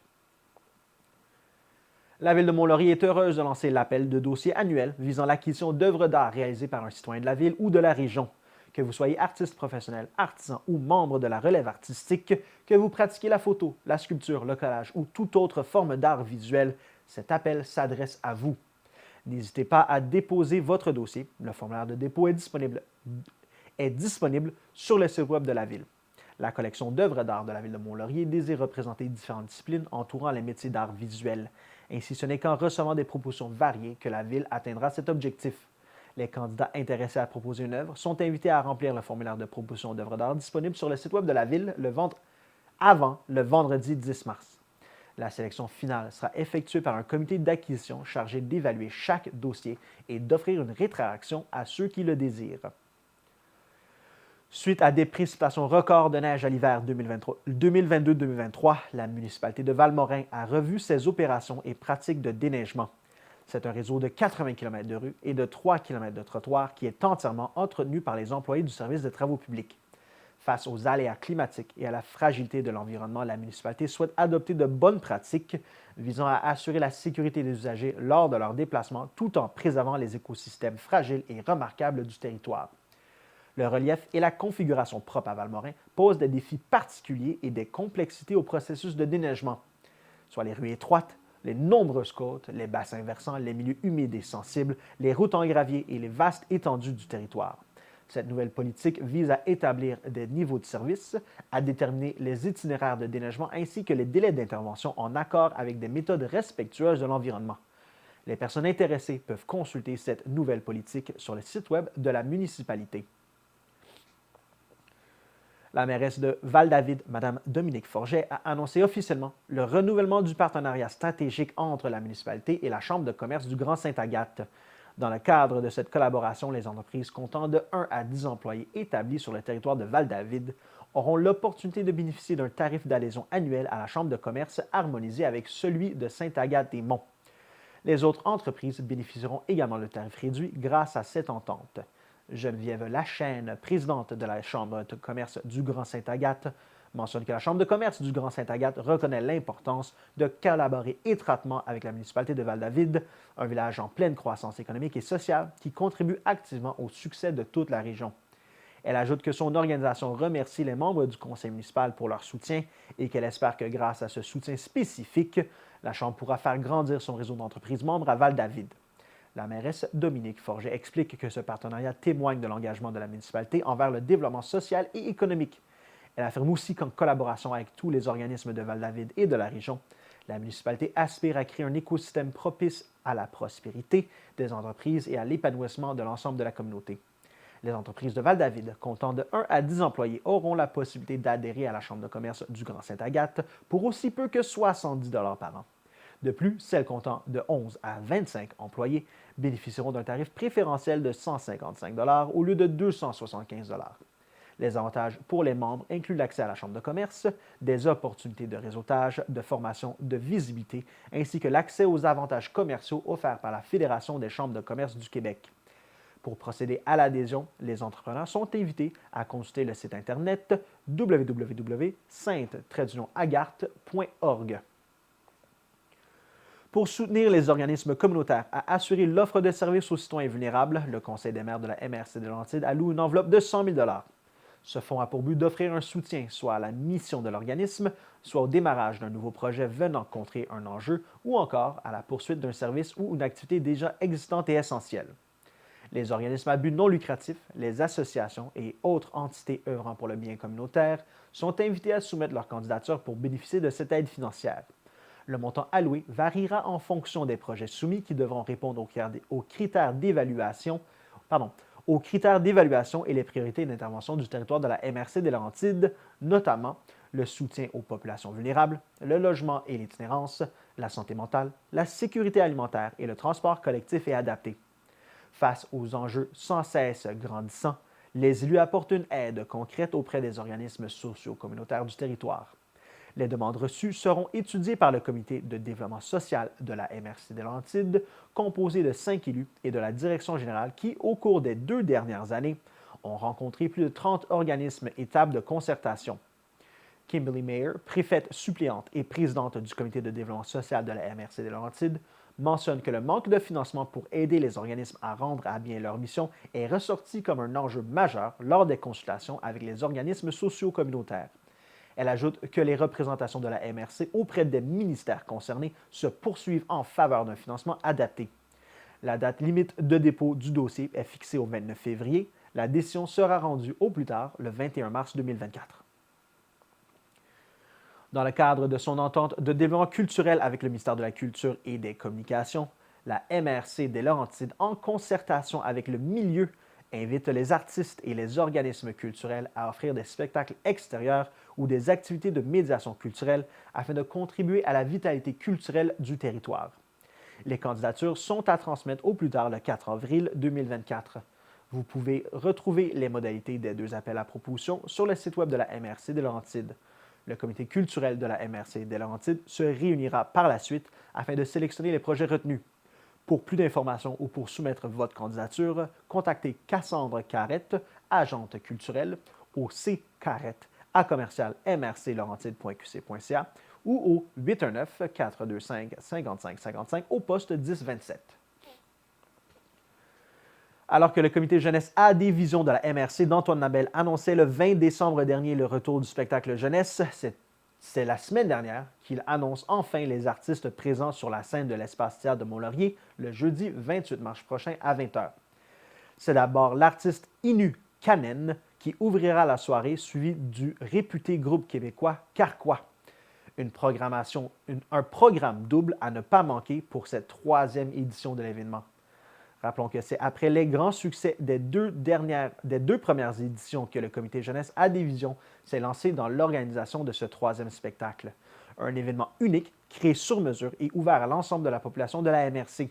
La Ville de Mont-Laurier est heureuse de lancer l'appel de dossier annuel visant l'acquisition d'œuvres d'art réalisées par un citoyen de la ville ou de la région. Que vous soyez artiste professionnel, artisan ou membre de la relève artistique, que vous pratiquiez la photo, la sculpture, le collage ou toute autre forme d'art visuel, cet appel s'adresse à vous. N'hésitez pas à déposer votre dossier. Le formulaire de dépôt est disponible sur le site web de la Ville. La collection d'œuvres d'art de la Ville de Mont-Laurier désire représenter différentes disciplines entourant les métiers d'art visuel. Ainsi, ce n'est qu'en recevant des propositions variées que la Ville atteindra cet objectif. Les candidats intéressés à proposer une œuvre sont invités à remplir le formulaire de proposition d'œuvres d'art disponible sur le site web de la Ville avant le vendredi 10 mars. La sélection finale sera effectuée par un comité d'acquisition chargé d'évaluer chaque dossier et d'offrir une rétraction à ceux qui le désirent. Suite à des précipitations records de neige à l'hiver 2022-2023, la municipalité de Valmorin a revu ses opérations et pratiques de déneigement. C'est un réseau de 80 km de rues et de 3 km de trottoirs qui est entièrement entretenu par les employés du service de travaux publics. Face aux aléas climatiques et à la fragilité de l'environnement, la municipalité souhaite adopter de bonnes pratiques visant à assurer la sécurité des usagers lors de leurs déplacements tout en préservant les écosystèmes fragiles et remarquables du territoire. Le relief et la configuration propre à Valmorin posent des défis particuliers et des complexités au processus de déneigement, soit les rues étroites, les nombreuses côtes, les bassins versants, les milieux humides et sensibles, les routes en gravier et les vastes étendues du territoire. Cette nouvelle politique vise à établir des niveaux de service, à déterminer les itinéraires de déneigement ainsi que les délais d'intervention en accord avec des méthodes respectueuses de l'environnement. Les personnes intéressées peuvent consulter cette nouvelle politique sur le site web de la municipalité. La mairesse de Val-David, Mme Dominique Forget, a annoncé officiellement le renouvellement du partenariat stratégique entre la municipalité et la Chambre de commerce du Grand-Saint-Agathe. Dans le cadre de cette collaboration, les entreprises comptant de 1 à 10 employés établis sur le territoire de Val-David auront l'opportunité de bénéficier d'un tarif d'adhésion annuel à la Chambre de commerce harmonisé avec celui de Sainte-Agathe-des-Monts. Les autres entreprises bénéficieront également de tarif réduit grâce à cette entente. Geneviève Lachaine, présidente de la Chambre de commerce du Grand-Saint-Agathe, mentionne que la Chambre de commerce du Grand-Saint-Agathe reconnaît l'importance de collaborer étroitement avec la municipalité de Val-David, un village en pleine croissance économique et sociale qui contribue activement au succès de toute la région. Elle ajoute que son organisation remercie les membres du conseil municipal pour leur soutien et qu'elle espère que grâce à ce soutien spécifique, la Chambre pourra faire grandir son réseau d'entreprises membres à Val-David. La mairesse Dominique Forget explique que ce partenariat témoigne de l'engagement de la municipalité envers le développement social et économique. Elle affirme aussi qu'en collaboration avec tous les organismes de Val-David et de la région, la municipalité aspire à créer un écosystème propice à la prospérité des entreprises et à l'épanouissement de l'ensemble de la communauté. Les entreprises de Val-David, comptant de 1 à 10 employés, auront la possibilité d'adhérer à la Chambre de commerce du Grand-Saint-Agathe pour aussi peu que 70 $ par an. De plus, celles comptant de 11 à 25 employés bénéficieront d'un tarif préférentiel de 155 $ au lieu de 275 $. Les avantages pour les membres incluent l'accès à la Chambre de commerce, des opportunités de réseautage, de formation, de visibilité, ainsi que l'accès aux avantages commerciaux offerts par la Fédération des chambres de commerce du Québec. Pour procéder à l'adhésion, les entrepreneurs sont invités à consulter le site internet www.sainte-agathe.org. Pour soutenir les organismes communautaires à assurer l'offre de services aux citoyens vulnérables, le Conseil des maires de la MRC de Laurentides alloue une enveloppe de 100 000 $. Ce fonds a pour but d'offrir un soutien soit à la mission de l'organisme, soit au démarrage d'un nouveau projet venant contrer un enjeu ou encore à la poursuite d'un service ou une activité déjà existante et essentielle. Les organismes à but non lucratif, les associations et autres entités œuvrant pour le bien communautaire sont invités à soumettre leur candidature pour bénéficier de cette aide financière. Le montant alloué variera en fonction des projets soumis qui devront répondre aux critères d'évaluation et les priorités d'intervention du territoire de la MRC des Laurentides, notamment le soutien aux populations vulnérables, le logement et l'itinérance, la santé mentale, la sécurité alimentaire et le transport collectif et adapté. Face aux enjeux sans cesse grandissants, les élus apportent une aide concrète auprès des organismes socio-communautaires du territoire. Les demandes reçues seront étudiées par le comité de développement social de la MRC des Laurentides, composé de 5 élus et de la direction générale qui, au cours des 2 dernières années, ont rencontré plus de 30 organismes et tables de concertation. Kimberly Mayer, préfète suppléante et présidente du comité de développement social de la MRC des Laurentides, mentionne que le manque de financement pour aider les organismes à rendre à bien leur mission est ressorti comme un enjeu majeur lors des consultations avec les organismes sociaux communautaires. Elle ajoute que les représentations de la MRC auprès des ministères concernés se poursuivent en faveur d'un financement adapté. La date limite de dépôt du dossier est fixée au 29 février. La décision sera rendue au plus tard le 21 mars 2024. Dans le cadre de son entente de développement culturel avec le ministère de la Culture et des Communications, la MRC des Laurentides, en concertation avec le milieu, invite les artistes et les organismes culturels à offrir des spectacles extérieurs ou des activités de médiation culturelle afin de contribuer à la vitalité culturelle du territoire. Les candidatures sont à transmettre au plus tard le 4 avril 2024. Vous pouvez retrouver les modalités des 2 appels à proposition sur le site web de la MRC des Laurentides. Le comité culturel de la MRC des Laurentides se réunira par la suite afin de sélectionner les projets retenus. Pour plus d'informations ou pour soumettre votre candidature, contactez Cassandre Carrette, agente culturelle, au ccarrette@mrclaurentide.qc.ca ou au 819-425-5555 au poste 1027. Alors que le comité jeunesse A des visions de la MRC d'Antoine Nabel annonçait le 20 décembre dernier le retour du spectacle jeunesse, c'est la semaine dernière qu'il annonce enfin les artistes présents sur la scène de l'Espace Théâtre de Mont-Laurier le jeudi 28 mars prochain à 20h. C'est d'abord l'artiste Inu Kanen qui ouvrira la soirée, suivi du réputé groupe québécois Carquois. Un programme double à ne pas manquer pour cette 3e édition de l'événement. Rappelons que c'est après les grands succès des deux premières éditions que le comité jeunesse A des visions s'est lancé dans l'organisation de ce 3e spectacle. Un événement unique, créé sur mesure et ouvert à l'ensemble de la population de la MRC.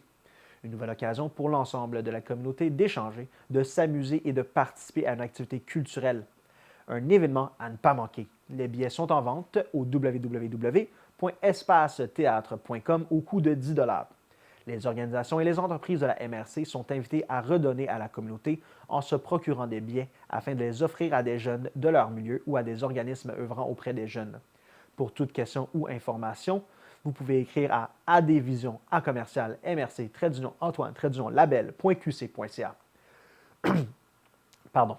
Une nouvelle occasion pour l'ensemble de la communauté d'échanger, de s'amuser et de participer à une activité culturelle. Un événement à ne pas manquer. Les billets sont en vente au www.espacetheatre.com au coût de 10 $. Les organisations et les entreprises de la MRC sont invitées à redonner à la communauté en se procurant des billets afin de les offrir à des jeunes de leur milieu ou à des organismes œuvrant auprès des jeunes. Pour toute question ou information, vous pouvez écrire à advision@mrc-antoine-label.qc.ca. Pardon.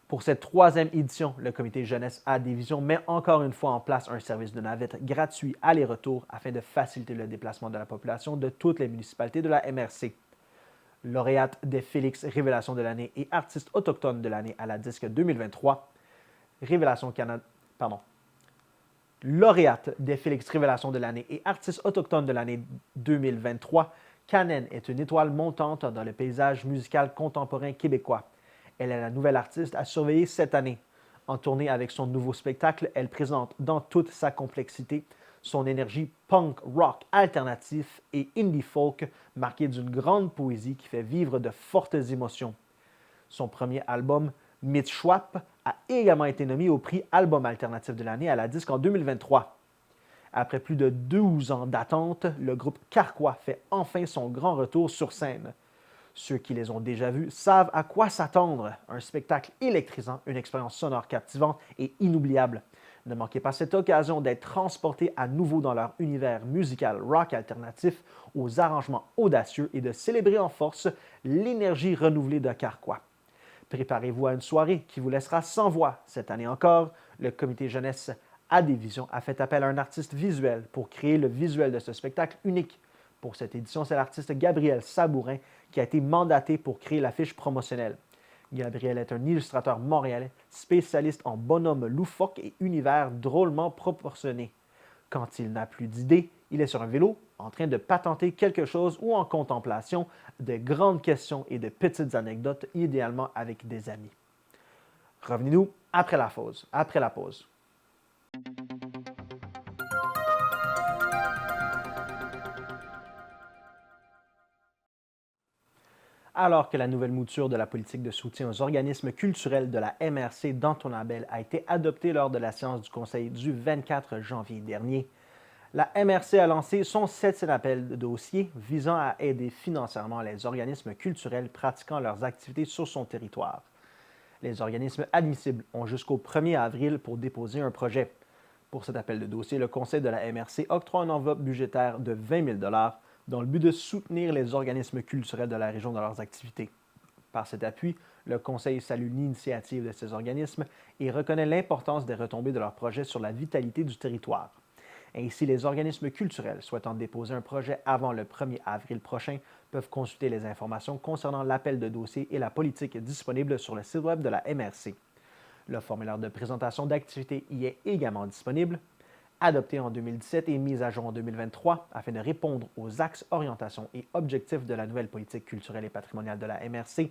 Pour cette 3e édition, le comité jeunesse A des visions met encore une fois en place un service de navette gratuit aller-retour afin de faciliter le déplacement de la population de toutes les municipalités de la MRC. Lauréate des Félix Révélation de l'année et artiste autochtone de l'année à la disque 2023, Lauréate des Félix Révélation de l'année et artiste autochtone de l'année 2023, Kanen est une étoile montante dans le paysage musical contemporain québécois. Elle est la nouvelle artiste à surveiller cette année. En tournée avec son nouveau spectacle, elle présente dans toute sa complexité son énergie punk rock alternatif et indie folk marquée d'une grande poésie qui fait vivre de fortes émotions. Son premier album, Mitschwap, a également été nommé au prix Album alternatif de l'année à la disque en 2023. Après plus de 12 ans d'attente, le groupe Carquois fait enfin son grand retour sur scène. Ceux qui les ont déjà vus savent à quoi s'attendre. Un spectacle électrisant, une expérience sonore captivante et inoubliable. Ne manquez pas cette occasion d'être transporté à nouveau dans leur univers musical rock alternatif aux arrangements audacieux et de célébrer en force l'énergie renouvelée de Carquois. Préparez-vous à une soirée qui vous laissera sans voix. Cette année encore, le comité jeunesse A des visions a fait appel à un artiste visuel pour créer le visuel de ce spectacle unique. Pour cette édition, c'est l'artiste Gabriel Sabourin qui a été mandaté pour créer l'affiche promotionnelle. Gabriel est un illustrateur montréalais, spécialiste en bonhommes loufoques et univers drôlement proportionnés. Quand il n'a plus d'idées, il est sur un vélo, en train de patenter quelque chose ou en contemplation de grandes questions et de petites anecdotes, idéalement avec des amis. Revenez-nous après la pause. Alors que la nouvelle mouture de la politique de soutien aux organismes culturels de la MRC d'Antoine Labelle a été adoptée lors de la séance du Conseil du 24 janvier dernier, la MRC a lancé son 7e appel de dossier visant à aider financièrement les organismes culturels pratiquant leurs activités sur son territoire. Les organismes admissibles ont jusqu'au 1er avril pour déposer un projet. Pour cet appel de dossier, le Conseil de la MRC octroie une enveloppe budgétaire de 20 000 dans le but de soutenir les organismes culturels de la région dans leurs activités. Par cet appui, le Conseil salue l'initiative de ces organismes et reconnaît l'importance des retombées de leurs projets sur la vitalité du territoire. Ainsi, les organismes culturels souhaitant déposer un projet avant le 1er avril prochain peuvent consulter les informations concernant l'appel de dossier et la politique disponible sur le site web de la MRC. Le formulaire de présentation d'activités y est également disponible. Adopté en 2017 et mis à jour en 2023 afin de répondre aux axes, orientations et objectifs de la nouvelle politique culturelle et patrimoniale de la MRC,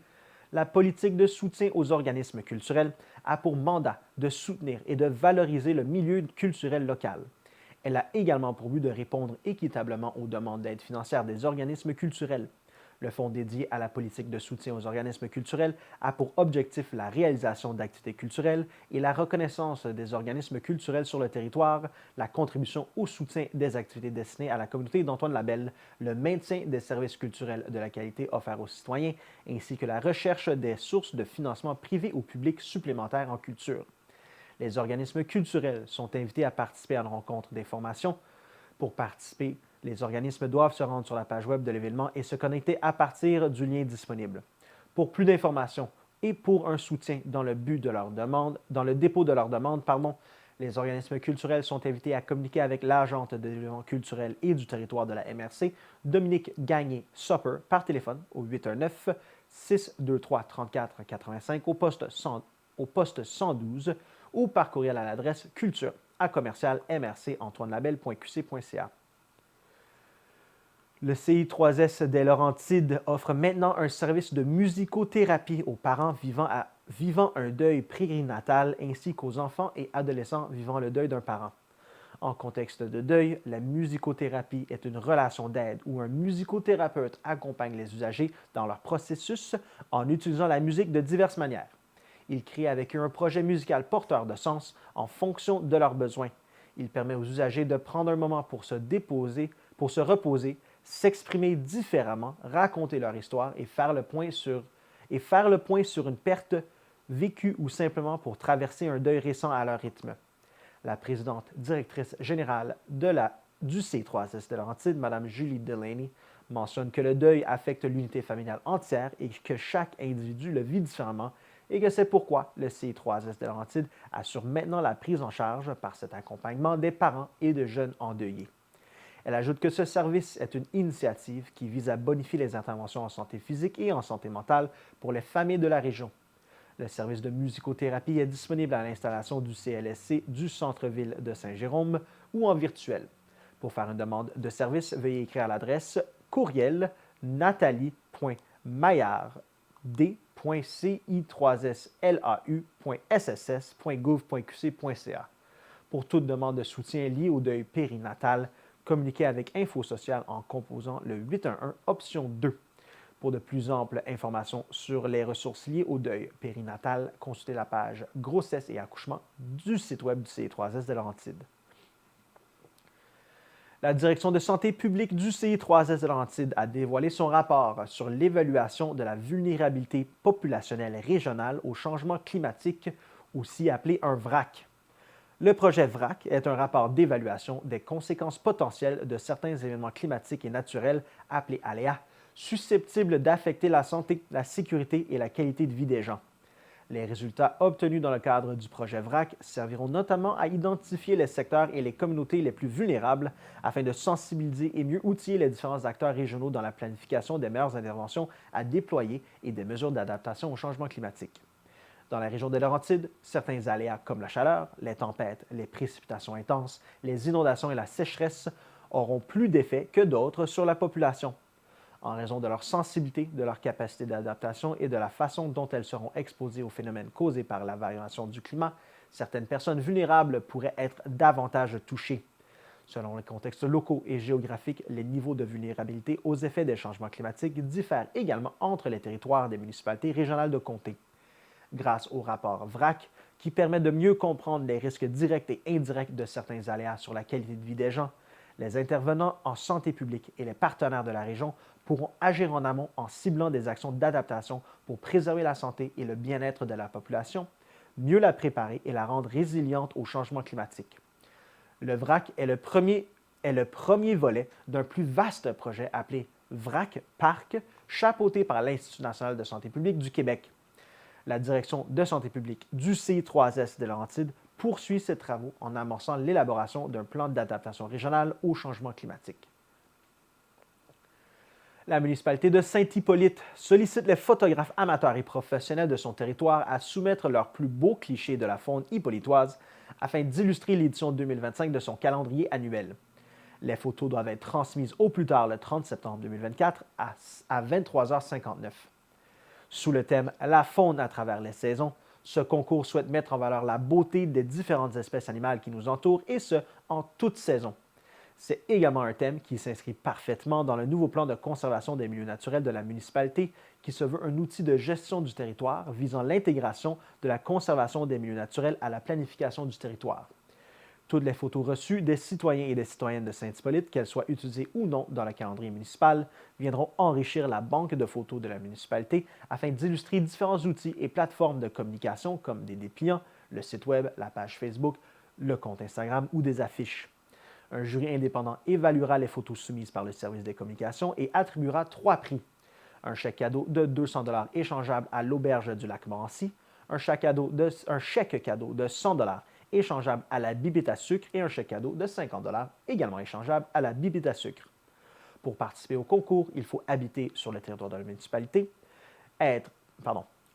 la politique de soutien aux organismes culturels a pour mandat de soutenir et de valoriser le milieu culturel local. Elle a également pour but de répondre équitablement aux demandes d'aide financière des organismes culturels. Le fonds dédié à la politique de soutien aux organismes culturels a pour objectif la réalisation d'activités culturelles et la reconnaissance des organismes culturels sur le territoire, la contribution au soutien des activités destinées à la communauté d'Antoine Labelle, le maintien des services culturels de la qualité offerts aux citoyens, ainsi que la recherche des sources de financement privé ou public supplémentaires en culture. Les organismes culturels sont invités à participer à une rencontre d'information. Pour participer, les organismes doivent se rendre sur la page web de l'événement et se connecter à partir du lien disponible. Pour plus d'informations et pour un soutien dans le but de leur demande, dans le dépôt de leur demande, les organismes culturels sont invités à communiquer avec l'agente de développement culturel et du territoire de la MRC, Dominique Gagné-Sopper, par téléphone au 819-623-3485 au poste 112 ou par courriel à l'adresse culture@mrcantoinelabelle.qc.ca. Le CI3S des Laurentides offre maintenant un service de musicothérapie aux parents vivant un deuil périnatal ainsi qu'aux enfants et adolescents vivant le deuil d'un parent. En contexte de deuil, la musicothérapie est une relation d'aide où un musicothérapeute accompagne les usagers dans leur processus en utilisant la musique de diverses manières. Il crée avec eux un projet musical porteur de sens en fonction de leurs besoins. Il permet aux usagers de prendre un moment pour se reposer, s'exprimer différemment, raconter leur histoire et faire le point sur une perte vécue ou simplement pour traverser un deuil récent à leur rythme. La présidente directrice générale du C3S de Laurentides, Mme Julie Delaney, mentionne que le deuil affecte l'unité familiale entière et que chaque individu le vit différemment et que c'est pourquoi le C3S de Laurentides assure maintenant la prise en charge par cet accompagnement des parents et de jeunes endeuillés. Elle ajoute que ce service est une initiative qui vise à bonifier les interventions en santé physique et en santé mentale pour les familles de la région. Le service de musicothérapie est disponible à l'installation du CLSC du centre-ville de Saint-Jérôme ou en virtuel. Pour faire une demande de service, veuillez écrire à l'adresse courriel nathalie.maillard.ci3slau.sss.gouv.qc.ca. Pour toute demande de soutien liée au deuil périnatal, communiquez avec Info Social en composant le 811 option 2. Pour de plus amples informations sur les ressources liées au deuil périnatal, consultez la page Grossesse et accouchement du site web du CI3S de Laurentides. La direction de santé publique du CI3S de Laurentides a dévoilé son rapport sur l'évaluation de la vulnérabilité populationnelle régionale au changement climatique, aussi appelé un VRAC. Le projet VRAC est un rapport d'évaluation des conséquences potentielles de certains événements climatiques et naturels appelés aléas, susceptibles d'affecter la santé, la sécurité et la qualité de vie des gens. Les résultats obtenus dans le cadre du projet VRAC serviront notamment à identifier les secteurs et les communautés les plus vulnérables afin de sensibiliser et mieux outiller les différents acteurs régionaux dans la planification des meilleures interventions à déployer et des mesures d'adaptation au changement climatique. Dans la région des Laurentides, certains aléas comme la chaleur, les tempêtes, les précipitations intenses, les inondations et la sécheresse auront plus d'effet que d'autres sur la population. En raison de leur sensibilité, de leur capacité d'adaptation et de la façon dont elles seront exposées aux phénomènes causés par la variation du climat, certaines personnes vulnérables pourraient être davantage touchées. Selon les contextes locaux et géographiques, les niveaux de vulnérabilité aux effets des changements climatiques diffèrent également entre les territoires des municipalités régionales de comté. Grâce au rapport VRAC, qui permet de mieux comprendre les risques directs et indirects de certains aléas sur la qualité de vie des gens, les intervenants en santé publique et les partenaires de la région pourront agir en amont en ciblant des actions d'adaptation pour préserver la santé et le bien-être de la population, mieux la préparer et la rendre résiliente au changement climatique. Le VRAC est le premier volet d'un plus vaste projet appelé VRAC Parc, chapeauté par l'Institut national de santé publique du Québec. La direction de santé publique du CI3S des Laurentides poursuit ses travaux en amorçant l'élaboration d'un plan d'adaptation régionale au changement climatique. La municipalité de Saint-Hippolyte sollicite les photographes amateurs et professionnels de son territoire à soumettre leurs plus beaux clichés de la faune hippolytoise afin d'illustrer l'édition 2025 de son calendrier annuel. Les photos doivent être transmises au plus tard le 30 septembre 2024 à 23h59. Sous le thème « La faune à travers les saisons », ce concours souhaite mettre en valeur la beauté des différentes espèces animales qui nous entourent, et ce, en toute saison. C'est également un thème qui s'inscrit parfaitement dans le nouveau plan de conservation des milieux naturels de la municipalité, qui se veut un outil de gestion du territoire visant l'intégration de la conservation des milieux naturels à la planification du territoire. Toutes les photos reçues des citoyens et des citoyennes de Saint-Hippolyte, qu'elles soient utilisées ou non dans le calendrier municipal, viendront enrichir la banque de photos de la municipalité afin d'illustrer différents outils et plateformes de communication comme des dépliants, le site Web, la page Facebook, le compte Instagram ou des affiches. Un jury indépendant évaluera les photos soumises par le service des communications et attribuera 3 prix. Un chèque cadeau de 200 $ échangeable à l'Auberge du Lac-Morancy, un chèque cadeau de 100 $ échangeable à la Bibite à sucre et un chèque cadeau de 50 $ également échangeable à la Bibite à sucre. Pour participer au concours, il faut habiter sur le territoire de la municipalité,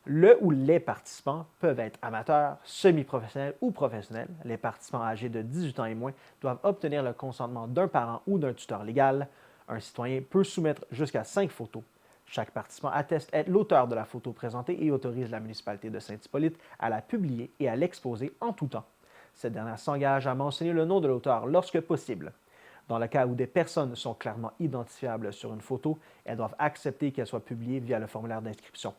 le ou les participants peuvent être amateurs, semi-professionnels ou professionnels. Les participants âgés de 18 ans et moins doivent obtenir le consentement d'un parent ou d'un tuteur légal. Un citoyen peut soumettre jusqu'à 5 photos. Chaque participant atteste être l'auteur de la photo présentée et autorise la municipalité de Saint-Hippolyte à la publier et à l'exposer en tout temps. Cette dernière s'engage à mentionner le nom de l'auteur lorsque possible. Dans le cas où des personnes sont clairement identifiables sur une photo, elles doivent accepter qu'elle soit publiée via le formulaire d'inscription.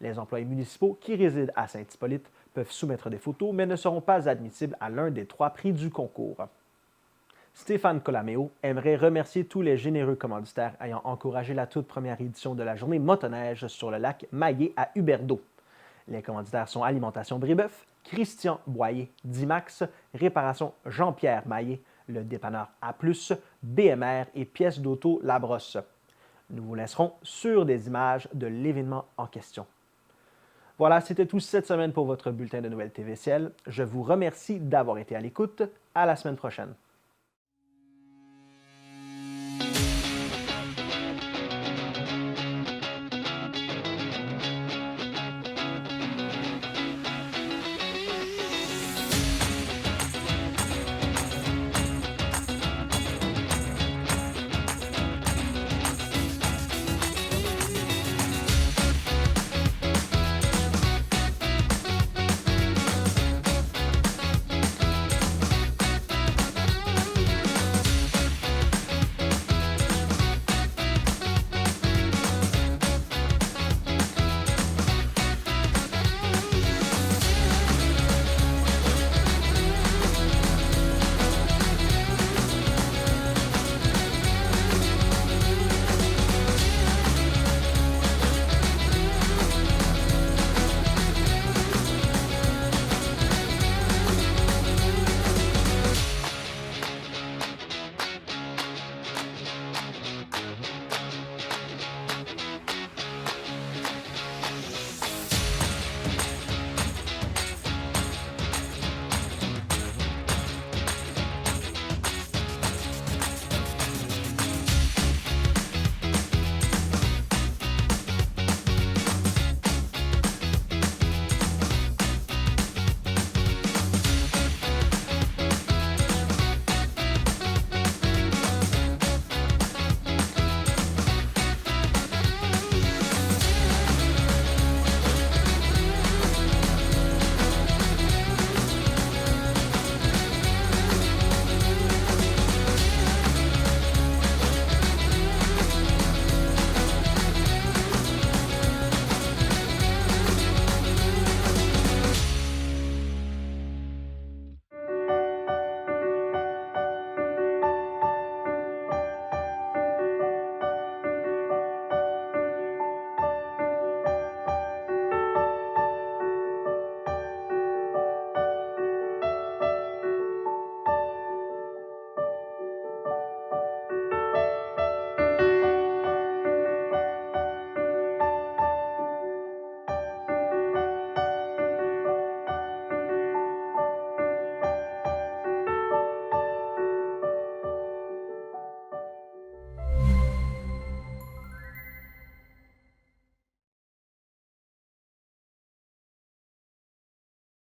Les employés municipaux qui résident à Saint-Hippolyte peuvent soumettre des photos, mais ne seront pas admissibles à l'un des 3 prix du concours. Stéphane Colaméo aimerait remercier tous les généreux commanditaires ayant encouragé la toute première édition de la journée motoneige sur le lac Maillé à Huberdeau. Les commanditaires sont Alimentation Brébeuf, Christian Boyer, Dimax, Réparation Jean-Pierre Maillé, le dépanneur A+, BMR et Pièces d'auto Labrosse. Nous vous laisserons sur des images de l'événement en question. Voilà, c'était tout cette semaine pour votre bulletin de nouvelles TVCL. Je vous remercie d'avoir été à l'écoute. À la semaine prochaine.